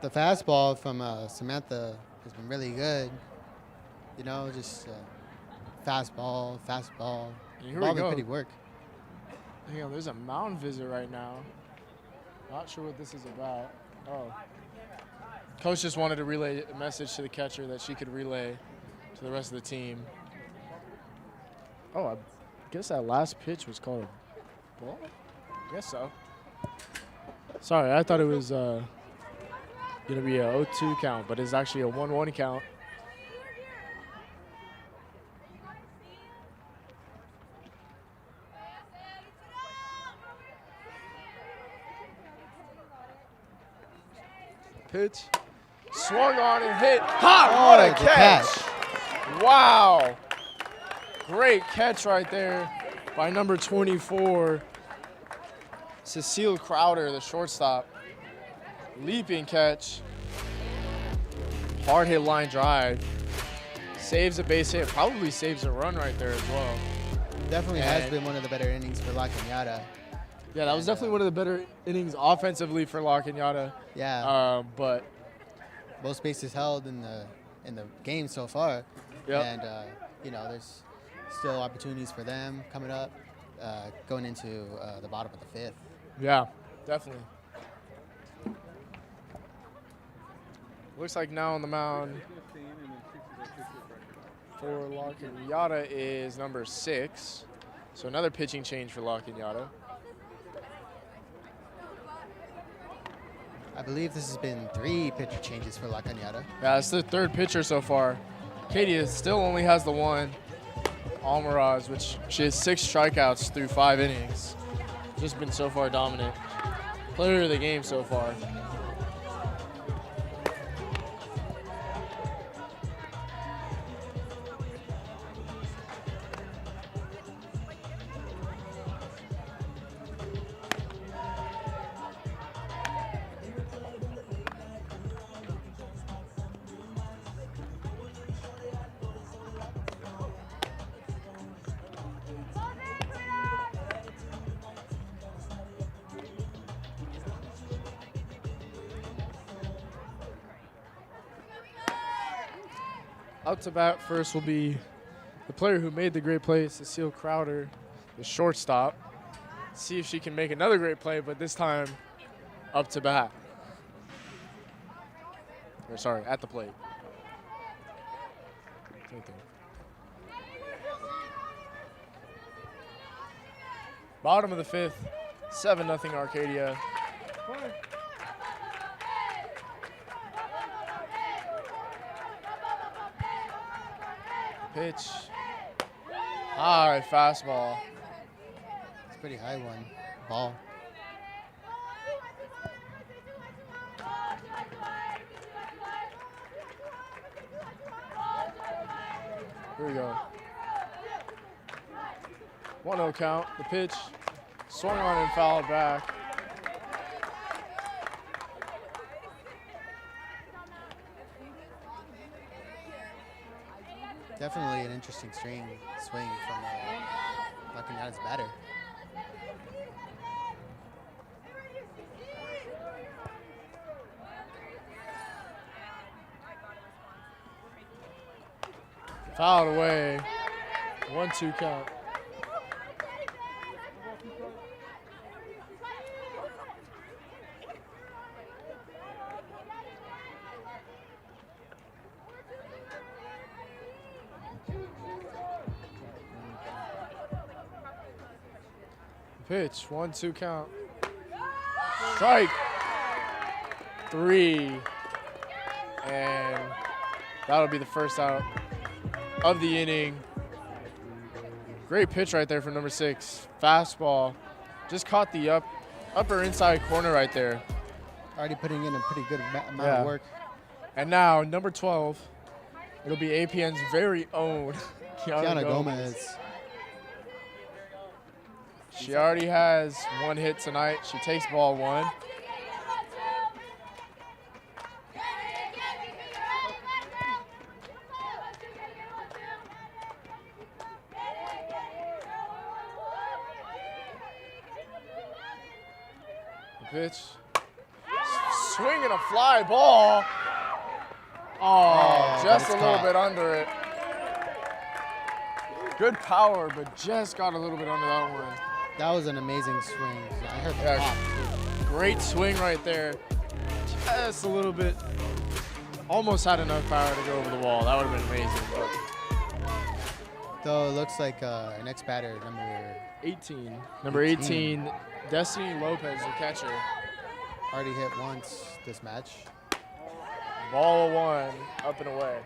The fastball from Samantha has been really good. You know, just fastball. Here we Ball go. been pretty work. Hang on, there's a mound visit right now. Not sure what this is about. Oh. Coach just wanted to relay a message to the catcher that she could relay to the rest of the team. Oh, I guess that last pitch was called a ball? I guess so. Sorry, I thought it was going to be a 0-2 count, but it's actually a 1-1 count. Pitch. Swung on and hit. Ha! What a the catch. Wow. Great catch right there by number 24, Cecile Crowder, the shortstop. Leaping catch. Hard hit line drive. Saves a base hit. Probably saves a run right there as well. Definitely has been one of the better innings for La Cañada. Yeah, that was definitely one of the better innings offensively for La Cañada. Yeah. But Most bases held in the game so far. Yep. And you know, there's still opportunities for them coming up, going into the bottom of the 5th. yeah, definitely. Looks like now on the mound for La Cañada is number 6. So another pitching change for La Cañada. I believe this has been 3 pitcher changes for La Cañada. Yeah, it's the 3rd pitcher so far. Arcadia still only has the 1, Almaraz, which she has 6 strikeouts through 5 innings. Just been so far dominant. Player of the game so far. Out to bat first will be the player who made the great play, Cecile Crowder, the shortstop. See if she can make another great play, but this time up to bat. Or sorry, at the plate. Same thing. Bottom of the 5th, 7-0 Arcadia. Pitch. High fastball. It's a pretty high one. Ball. Here we go. 1-0 count. The pitch. Swung on and fouled back. Definitely an interesting swing from La Cañada's batter. Fouled away. 1-2 count. Pitch, 1-2 count. Strike 3. And that'll be the first out of the inning. Great pitch right there from number 6. Fastball. Just caught the upper inside corner right there. Already putting in a pretty good amount of work. And now, number 12, it'll be APN's very own Kiana Gomez. She already has 1 hit tonight. She takes ball 1. The pitch. Swinging a fly ball. Oh, just a little bit under it. Good power, but just got a little bit under that one. That was an amazing swing. I heard the pop. Great swing right there. Just a little bit. Almost had enough power to go over the wall. That would have been amazing. But Though it looks like our next batter, number 18. Number 18, Destiny Lopez, the catcher. already hit once this match. Ball 1, up and away.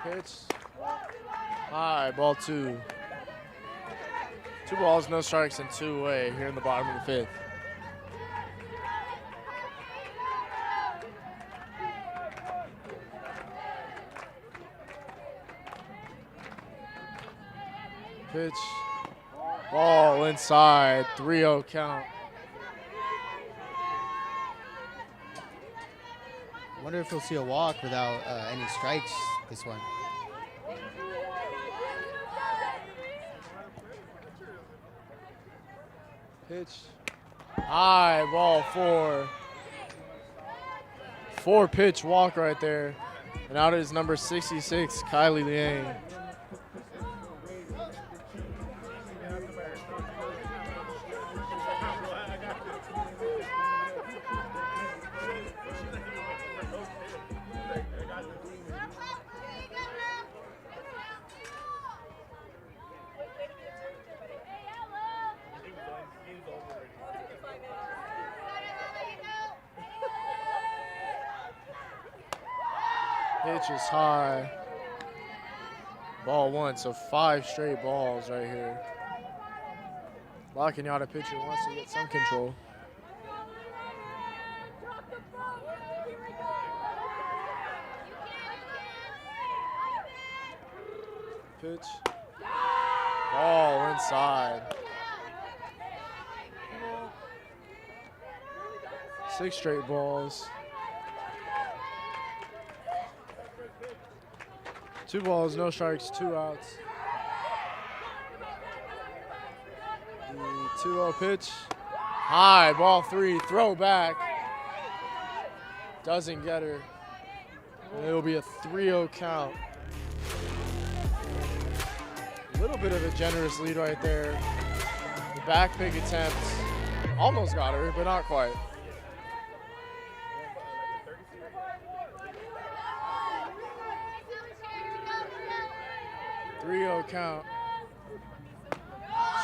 Pitch. High, ball 2. 2 balls, no strikes, and 2 away here in the bottom of the 5th. Pitch. Ball inside, 3-0 count. wonder if we'll see a walk without any strikes this one. Pitch. High ball 4. 4-pitch walk right there. And out is number 66, Kylie Liang. Pitch is high. Ball 1, so 5 straight balls right here. La Cañada pitcher wants to get some control. Pitch. Ball inside. 6 straight balls. 2 balls, no strikes, 2 outs. The 2-0 pitch. High, ball 3, throw back. Doesn't get her. And it'll be a 3-0 count. A little bit of a generous lead right there. The back pick attempt almost got her, but not quite. 3-0 count.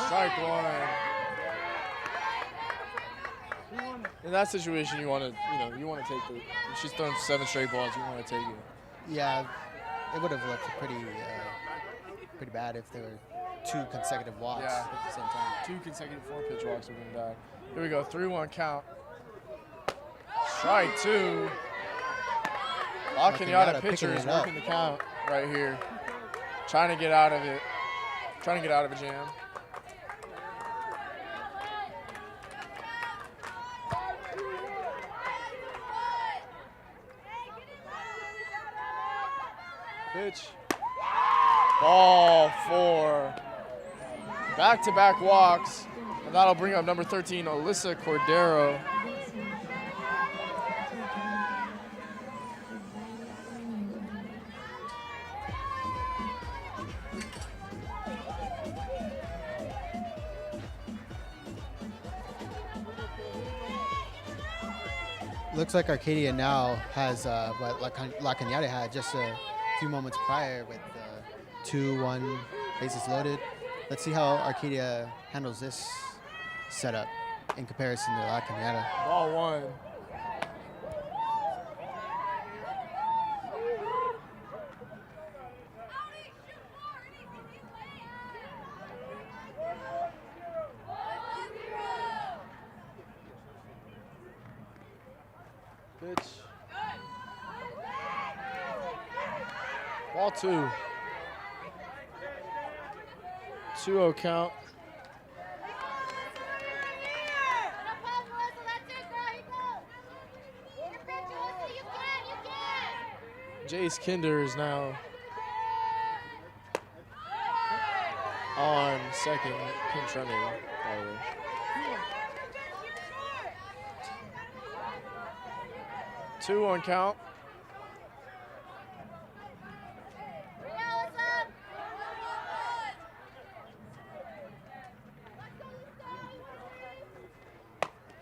Strike 1. In that situation, you want to, you want to take the. If she's thrown 7 straight balls, you want to take it. Yeah, it would have looked pretty bad if there were 2 consecutive walks at the same time. 2 consecutive 4-pitch walks would have been bad. Here we go, 3-1 count. Strike 2. La Cañada pitcher is working the count right here. Trying to get out of it. Trying to get out of a jam. Pitch. Ball 4. Back-to-back walks. And that'll bring up number 13, Alyssa Cordero. Looks like Arcadia now has what La Cañada had just a few moments prior with 2-1 bases loaded. Let's see how Arcadia handles this setup in comparison to La Cañada. Ball 1. Pitch. Ball 2. 2-0 count. Jace Kinder is now on second, pinch running, by the way. Two on count.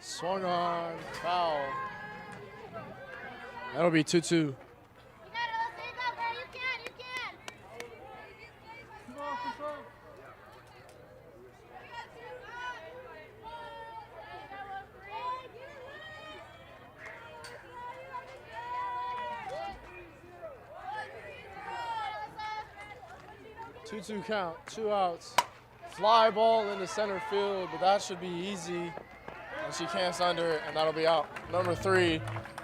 Swung on, foul. That'll be 2-2. 2-2 count, 2 outs. Fly ball into center field, but that should be easy. And she camps under it, and that'll be out. Number 3,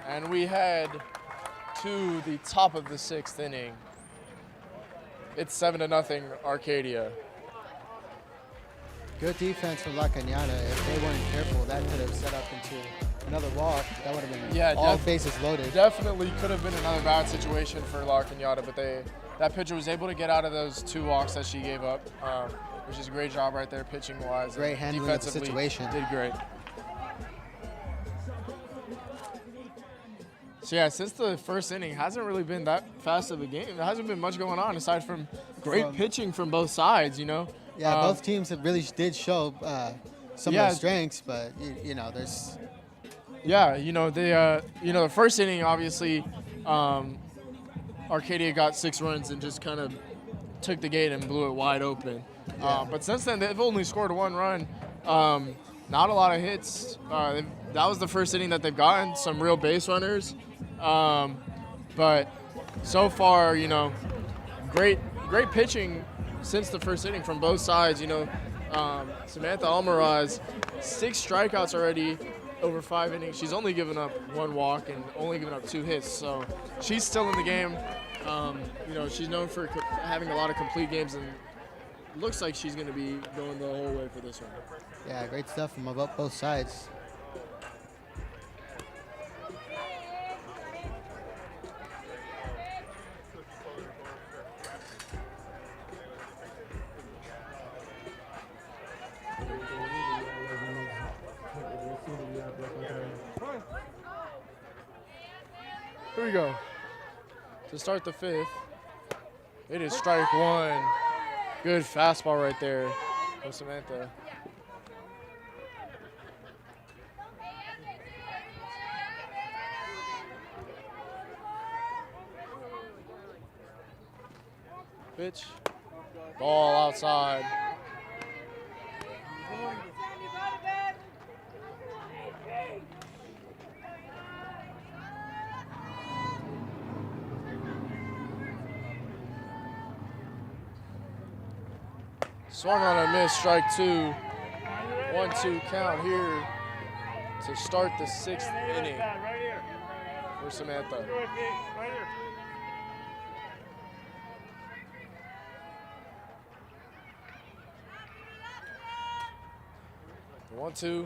and we head to the top of the 6th inning. It's 7-0 Arcadia. Good defense from La Cañada. If they weren't careful, that could have set up into another walk, that would have been Yeah, all bases loaded. Definitely could have been another bad situation for La Cañada, but that pitcher was able to get out of those 2 walks that she gave up, which is a great job right there pitching-wise. Great handling of the defensively, situation. Did great. So yeah, since the first inning, it hasn't really been that fast of a game. There hasn't been much going on aside from great pitching from both sides, you know? Yeah, both teams have really did show some of their strengths, but you know, there's. Yeah, the first inning, obviously, Arcadia got 6 runs and just kind of took the gate and blew it wide open. Yeah. But since then, they've only scored 1 run. Not a lot of hits. That was the first inning that they've gotten, some real base runners. But so far, great pitching since the first inning from both sides. Samantha Almaraz, 6 strikeouts already over 5 innings. She's only given up 1 walk and only given up 2 hits. So she's still in the game. She's known for having a lot of complete games, and looks like she's going to be going the whole way for this one. Yeah, great stuff from both sides. Here we go. To start the 5th, it is strike 1. Good fastball right there from Samantha. Pitch. Ball outside. Swung on a miss, strike 2. 1-2 count here to start the 6th inning Right here. for Samantha. Right here. 1-2.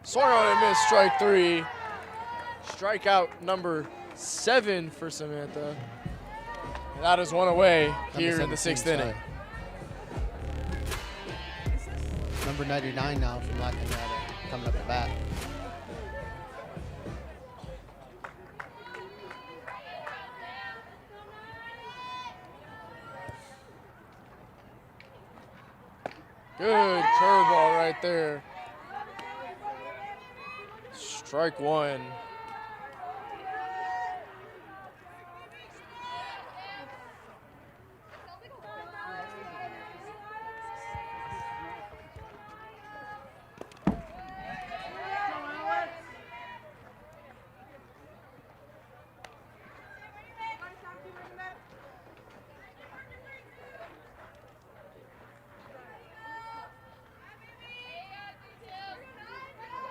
Swung on and missed, strike 3. Strikeout number 7 for Samantha. And that is 1 away here in the 6th inning. Number 99 now from La Cañada coming up the bat. Good curveball right there. Strike 1.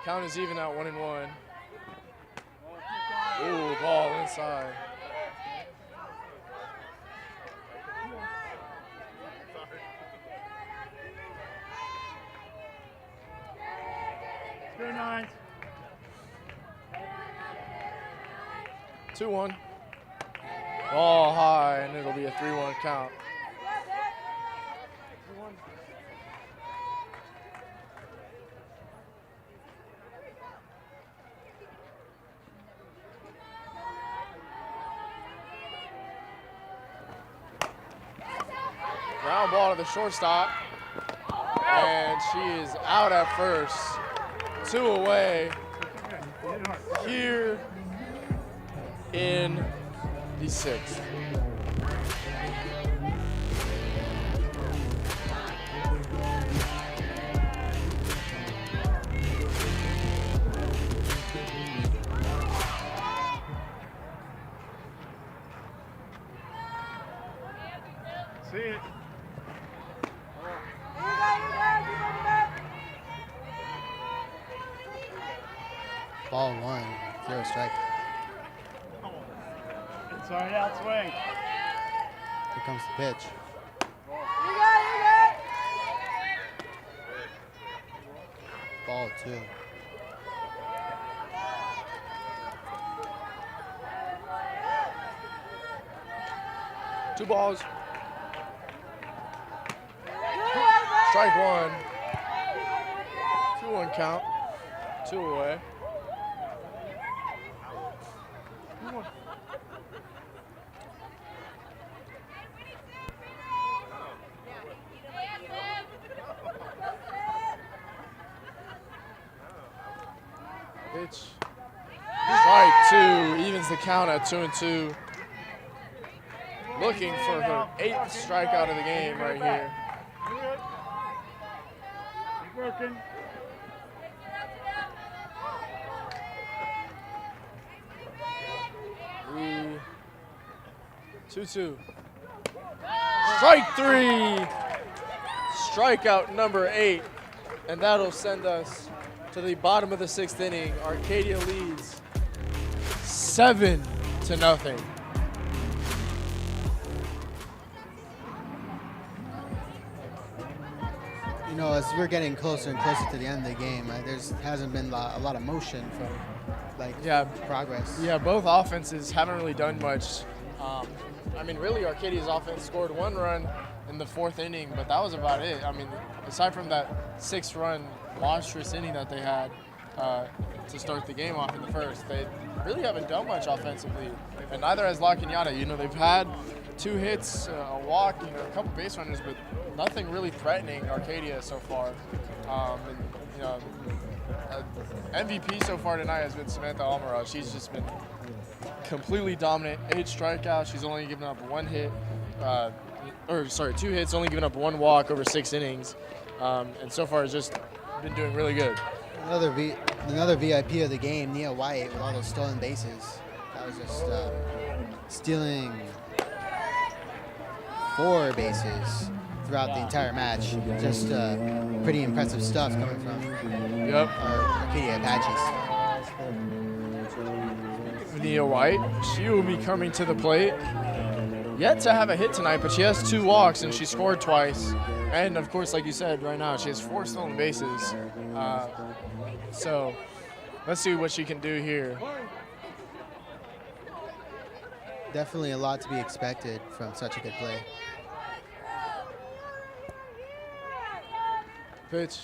Count is even at 1-1. Ooh, ball inside. Good night. 2-1. Ball high, and it'll be a 3-1 count. Ground ball to the shortstop, and she is out at first. 2 away here in the 6th. See it. Ball 1, 0 strike. Inside out swing. Here comes the pitch. Ball 2. 2 balls. Strike 1. 2-1 count. 2 away. Pitch. Strike 2 evens the count at 2-2. Looking for her 8th strikeout of the game right here. Good. Keep working. Three, 2-2. Strike 3. Strikeout number 8. And that'll send us to the bottom of the 6th inning. Arcadia leads 7-0. You know, as we're getting closer and closer to the end of the game, there hasn't been a lot of motion from progress. Yeah, both offenses haven't really done much. I mean, really, Arcadia's offense scored 1 run in the 4th inning, but that was about it. I mean, aside from that 6-run monstrous inning that they had to start the game off in the 1st, they really haven't done much offensively, and neither has La Cañada. You know, they've had 2 hits, a walk, you know, a couple base runners, but nothing really threatening Arcadia so far. And, you know, MVP so far tonight has been Samantha Almiraj. She's just been completely dominant. 8 strikeouts. She's only given up 1 hit, 2 hits, only given up 1 walk over 6 innings, and so far has just been doing really good. Another VIP of the game, Nia White, with all those stolen bases. That was just stealing 4 bases throughout the entire match. Just pretty impressive stuff coming from Arcadia Apaches. Nia White, she will be coming to the plate. Yet to have a hit tonight, but she has 2 walks and she scored twice. And of course, like you said, right now she has 4 stolen bases. So let's see what she can do here. Definitely a lot to be expected from such a good play. Pitch.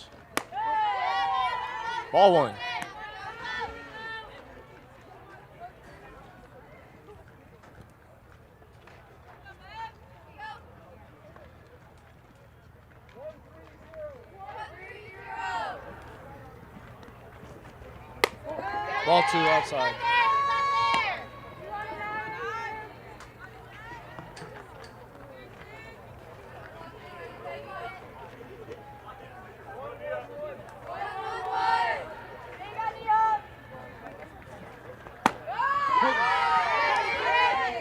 Ball 1. Ball 2 outside.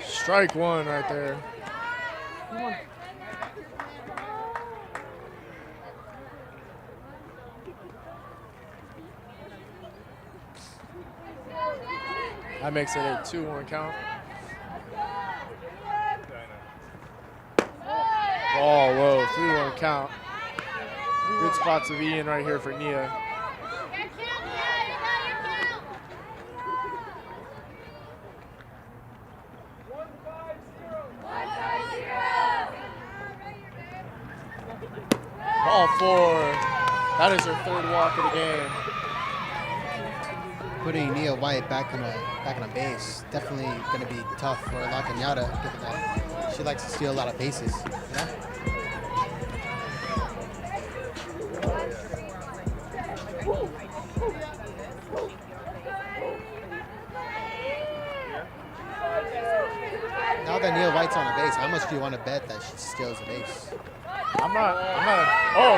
Strike 1 right there. That makes it a 2-1 count. Ball low, 3-1 count. Good spot to be in right here for Nia. Ball 4. That is her 3rd walk of the game. Putting Nia White back on a base, definitely going to be tough for La Cañada, given that she likes to steal a lot of bases. Yeah? Now that Nia White's on a base, how much do you want to bet that she steals a base? I'm not, oh,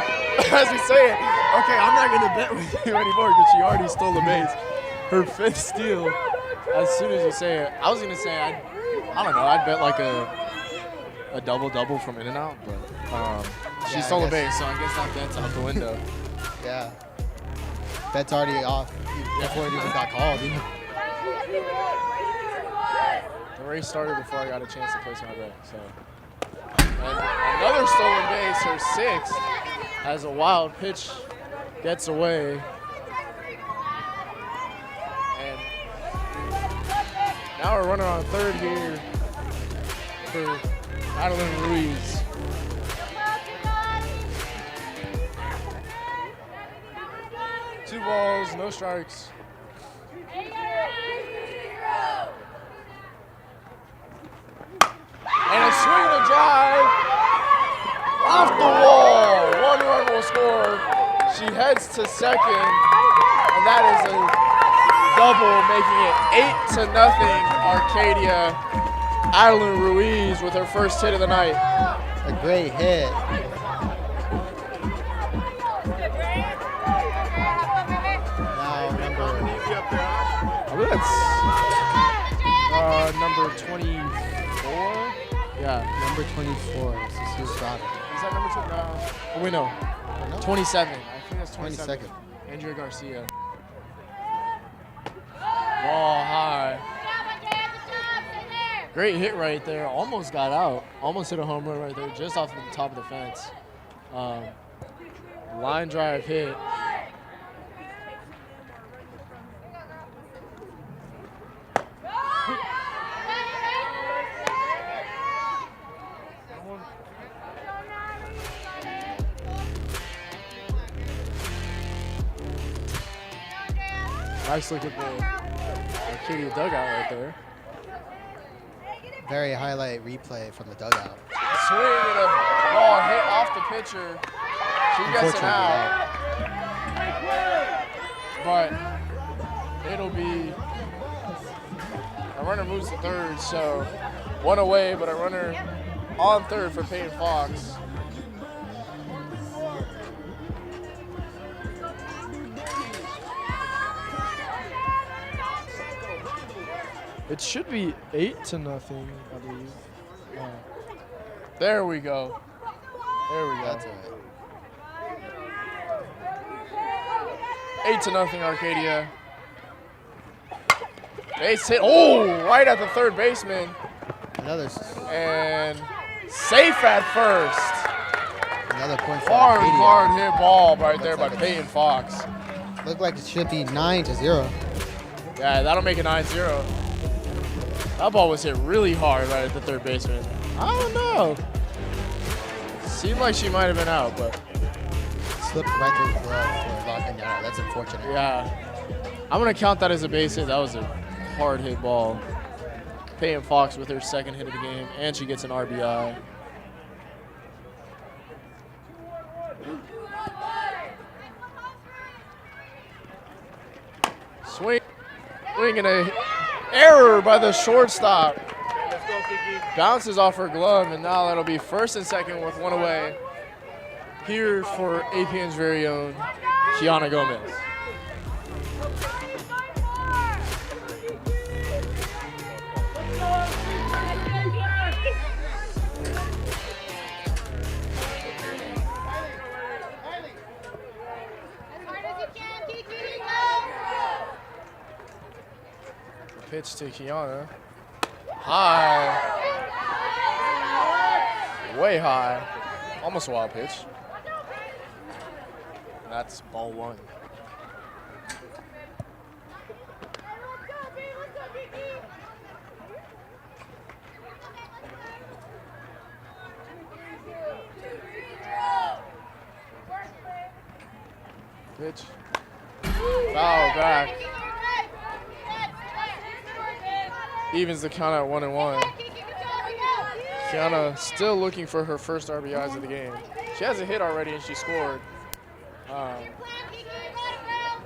as we say it, okay, I'm not going to bet with you anymore because she already stole the base. Her 5th steal, as soon as you say it. I was going to say, I don't know, I'd bet like a double-double from In-N-Out, but she stole a base, so I guess that bet's out the window. Yeah. Bet's already off before it even got called. You know? The race started before I got a chance to place my bet, so. And another stolen base, her 6th, as a wild pitch gets away. And now we're running on 3rd here for Madeline Ruiz. Two balls, no strikes. And a swing and a drive off the wall. 1 run will score. She heads to second, and that is a double, making it 8-0 Arcadia. Adeline Ruiz with her first hit of the night. A great hit. Now I believe that's number 24. Yeah. number 24. Cessair's daughter. Is that number 2? No. Oh, wait, no. No? 27. I think that's 27. 22nd. Andrea Garcia. Ball high. Great hit right there. Almost got out. Almost hit a home run right there, just off the top of the fence. Line drive hit. Nice look at the Arcadia dugout right there. Very highlight replay from the dugout. Swing and a ball hit off the pitcher. She gets it out. But it'll be a runner moves to third, so one away, but a runner on third for Peyton Fox. It should be 8-0, I believe. There we go. There we go. That's it. 8-0 Arcadia. Base hit. Oh, right at the third baseman. Another And safe at first. another point for Hard, Arcadia. hard hit ball right there by like Peyton Fox. Looked like it should be 9-0. Yeah, that'll make it 9-0. That ball was hit really hard right at the third baseman. I don't know. Seemed like she might have been out, but Slipped right through the glove for La Cañada. That's unfortunate. yeah. I'm going to count that as a base hit. That was a hard hit ball. Peyton Fox with her second hit of the game, and she gets an RBI. Swing and a error by the shortstop. Let's go, Kiki. Bounces off her glove, and now that'll be first and second with one away. Here for APN's very own Kiana Gomez. Pitch to Kiana. High. Way high. Almost a wild pitch. That's ball one. Pitch. Foul back. Evens the count at 1-1. Kiana still looking for her first RBIs of the game. She has a hit already and she scored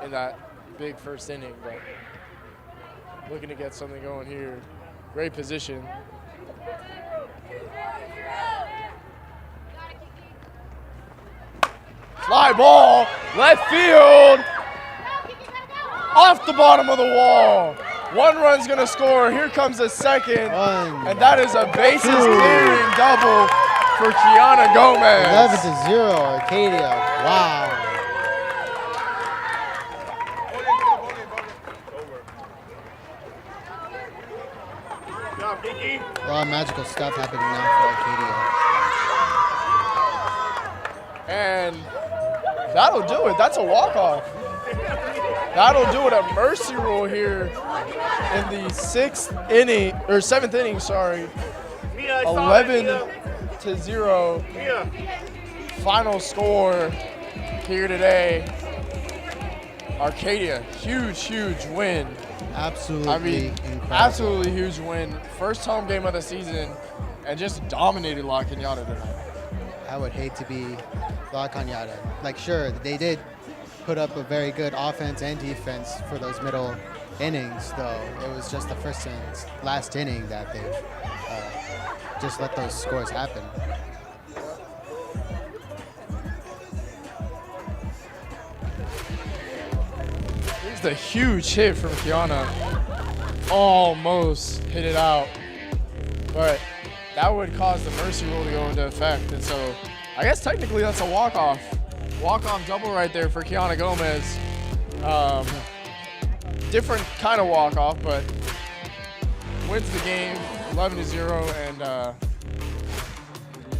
in that big first inning, but looking to get something going here. Great position. Fly ball, left field, off the bottom of the wall. One run's gonna score. Here comes a second, and that is a bases clearing double for Kiana Gomez. 11-0 Arcadia. Wow. Good job, Kiki. A lot of magical stuff happening now for Arcadia. And that'll do it. That's a walk-off. That'll do it. A mercy rule here in the seventh inning, sorry. 11-0 final score here today. Arcadia, huge win. Absolutely incredible. Absolutely huge win. First home game of the season, and just dominated La Cañada tonight. I would hate to be La Cañada. Like, sure, they did put up a very good offense and defense for those middle innings, though. It was just the first and last inning that they just let those scores happen. Here's the huge hit from Kiana. Almost hit it out, but that would cause the mercy rule to go into effect, and so I guess technically that's a walk-off. Walk-off double right there for Kiana Gomez. Different kind of walk-off, but wins the game 11-0, and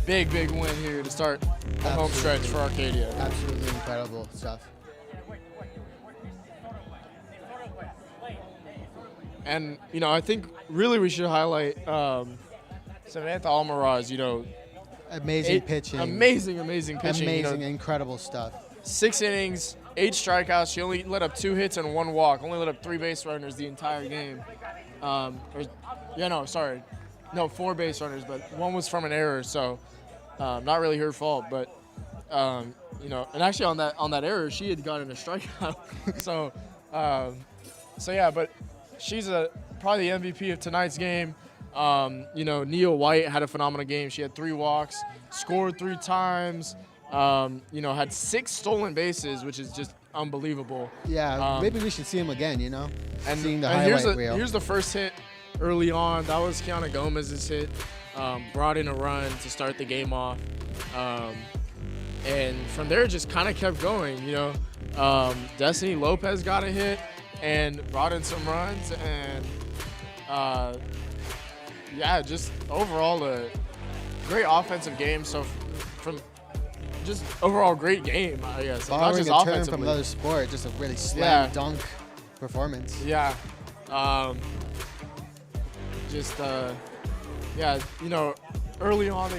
big win here to start the home stretch for Arcadia. Absolutely incredible stuff. And, you know, I think really we should highlight Samantha Almaraz, you know. Amazing pitching. Amazing pitching. Amazing, you know, incredible stuff. 6 innings, 8 strikeouts. She only let up 2 hits and 1 walk. Only let up 3 base runners the entire game. 4 base runners, but 1 was from an error, so not really her fault. But you know, and actually on that error, she had gotten a strikeout. so yeah, but she's probably the MVP of tonight's game. You know, Neil White had a phenomenal game. She had 3 walks, scored 3 times. You know, had 6 stolen bases, which is just unbelievable. Yeah, maybe we should see him again, you know? And, seeing the highlight reel. Here's the first hit early on. That was Kiana Gomez's hit. Brought in a run to start the game off. And from there, it just kind of kept going, you know. Destiny Lopez got a hit and brought in some runs. And, yeah, just overall a great offensive game. So from just overall great game, I guess. Not Borrowing just a term offensively. from another sport, just a really slam dunk performance. Yeah. Yeah, you know, early on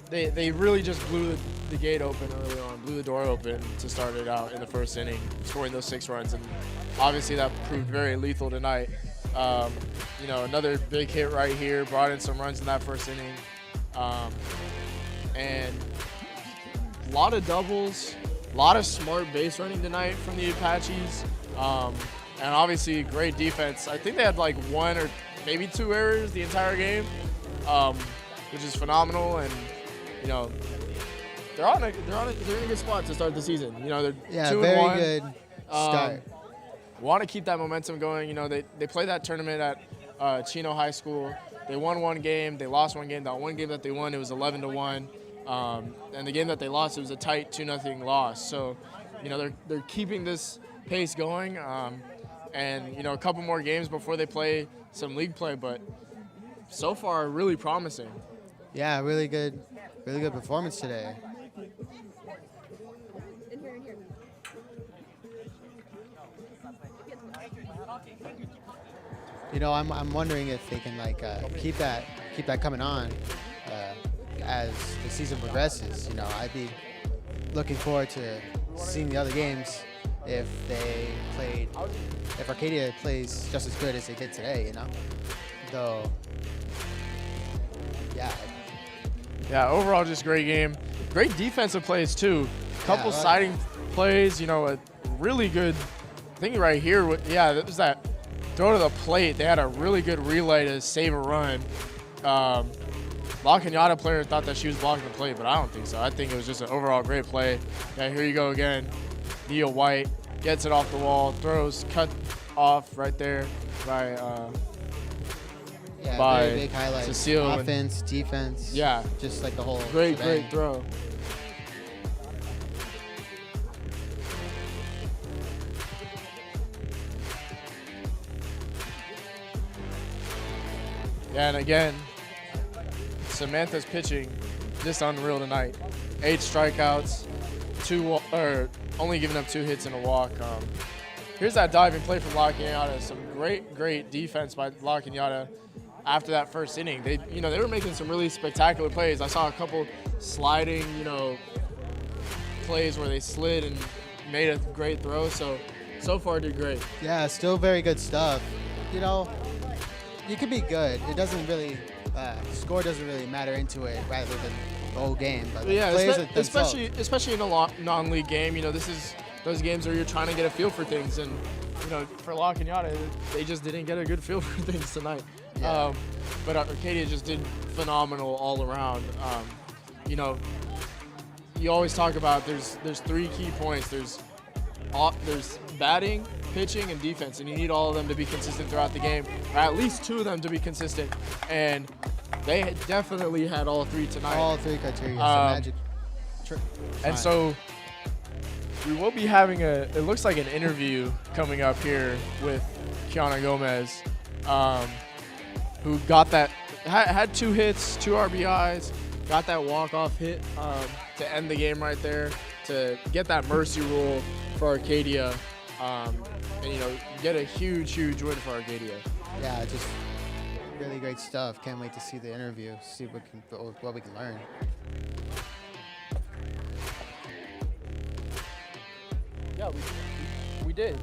they really just blew the gate open early on, blew the door open to start it out in the first inning, scoring those 6 runs, and obviously that proved very lethal tonight. You know, another big hit right here, brought in some runs in that first inning, and a lot of doubles, a lot of smart base running tonight from the Apaches, and obviously great defense. I think they had like 1 or maybe 2 errors the entire game, which is phenomenal. And you know, they're in a good spot to start the season. You know, they're 2-1. Very good start. Want to keep that momentum going. You know, they played that tournament at Chino High School. They won 1 game. They lost 1 game. That 1 game that they won, it was 11-1. And the game that they lost, it was a tight 2-0 loss. So, you know, they're keeping this pace going. And, you know, a couple more games before they play some league play. But so far, really promising. Yeah, really good performance today. You know, I'm wondering if they can like keep that coming on as the season progresses. You know, I'd be looking forward to seeing the other games if Arcadia plays just as good as they did today. You know, though. Yeah, overall, just great game. Great defensive plays, too. Couple siding plays, you know, a really good thing right here. That was that throw to the plate. They had a really good relay to save a run. La Cañada player thought that she was blocking the plate, but I don't think so. I think it was just an overall great play. Yeah, here you go again. Neil White gets it off the wall, throws, cut off right there by very big highlights. Cecile. Offense, defense. Yeah. Just like the whole great shebang. throw. Yeah, and again, Samantha's pitching just unreal tonight. 8 strikeouts, only giving up 2 hits and a walk. Here's that diving play from La Cañada. Some great defense by La Cañada. after that first inning. They were making some really spectacular plays. I saw a couple sliding, plays where they slid and made a great throw. So far did great. Yeah, still very good stuff. You could be good. It doesn't really, score doesn't really matter into it rather than the whole game. But Yeah, players especially in a non-league game. This is those games where you're trying to get a feel for things, and for La Cañada, they just didn't get a good feel for things tonight. Yeah. But Arcadia just did phenomenal all around. You always talk about there's 3 key points. There's batting, pitching, and defense, and you need all of them to be consistent throughout the game, or at least 2 of them to be consistent. And they definitely had all 3 tonight. All 3 criteria. And so we will be having it looks like an interview coming up here with Kiana Gomez, who got had 2 hits, 2 RBIs, got that walk-off hit to end the game right there, to get that mercy rule for Arcadia, and get a huge win for Arcadia. Yeah, just really great stuff. Can't wait to see the interview, see what we can learn. Yeah, we did.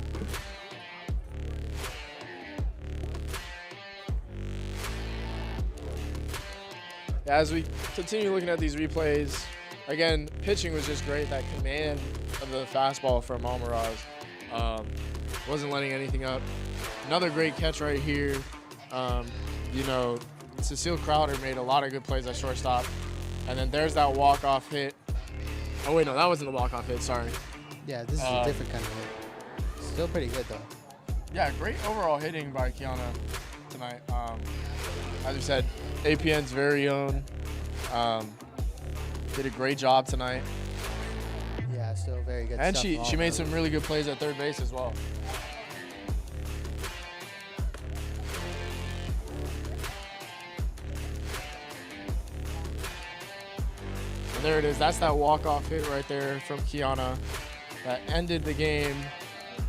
As we continue looking at these replays, again, pitching was just great. That command of the fastball from Almaraz wasn't letting anything up. Another great catch right here. Cecile Crowder made a lot of good plays at shortstop. And then there's that walk-off hit. Oh, wait, no, that wasn't the walk-off hit, sorry. Yeah, this is a different kind of hit. Still pretty good, though. Yeah, great overall hitting by Kiana tonight. As we said, APN's very own did a great job tonight. Yeah, still very good and stuff. she made some really good plays at third base as well. And there it is. That's that walk-off hit right there from Kiana that ended the game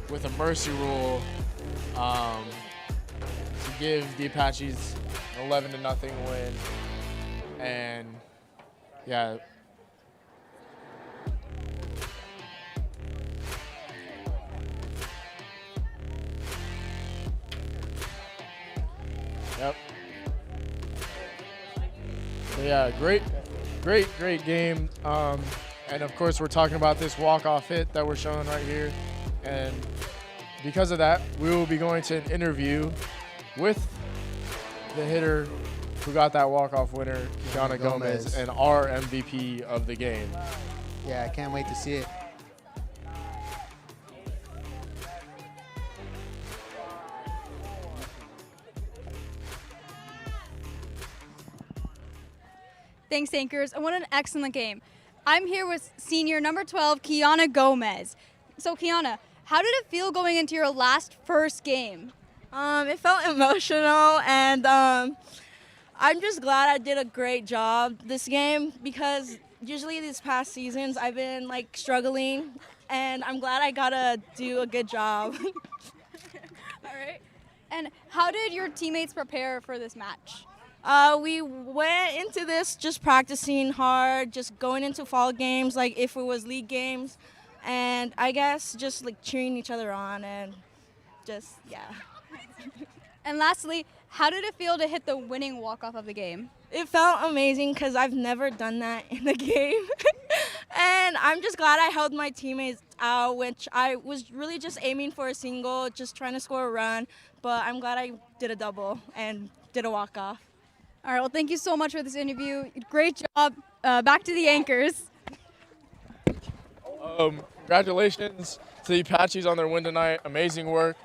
with a mercy rule to give the Apaches an 11-0 win. And yeah. Yep. So yeah, great game. And of course, we're talking about this walk-off hit that we're showing right here. And because of that, we will be going to an interview with the hitter who got that walk-off winner, Kiana Gomez, and our MVP of the game. Yeah, I can't wait to see it. Thanks, anchors. And what an excellent game. I'm here with senior number 12, Kiana Gomez. So, Kiana, how did it feel going into your first game? It felt emotional, and I'm just glad I did a great job this game, because usually these past seasons I've been struggling, and I'm glad I got to do a good job. All right. And how did your teammates prepare for this match? We went into this just practicing hard, just going into fall games like if it was league games, and I guess just cheering each other on, and just, yeah. And lastly, how did it feel to hit the winning walk-off of the game? It felt amazing because I've never done that in the game. And I'm just glad I held my teammates out, which I was really just aiming for a single, just trying to score a run. But I'm glad I did a double and did a walk-off. All right, well, thank you so much for this interview. Great job. Back to the anchors. Congratulations to the Apaches on their win tonight. Amazing work.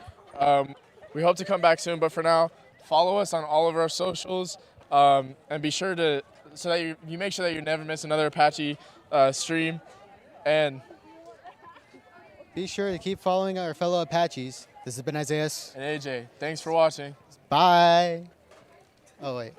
We hope to come back soon, but for now, follow us on all of our socials, and be sure to, so that you make sure that you never miss another Apache stream. And be sure to keep following our fellow Apaches. This has been Isaeas. AJ, thanks for watching. Bye. Oh, wait.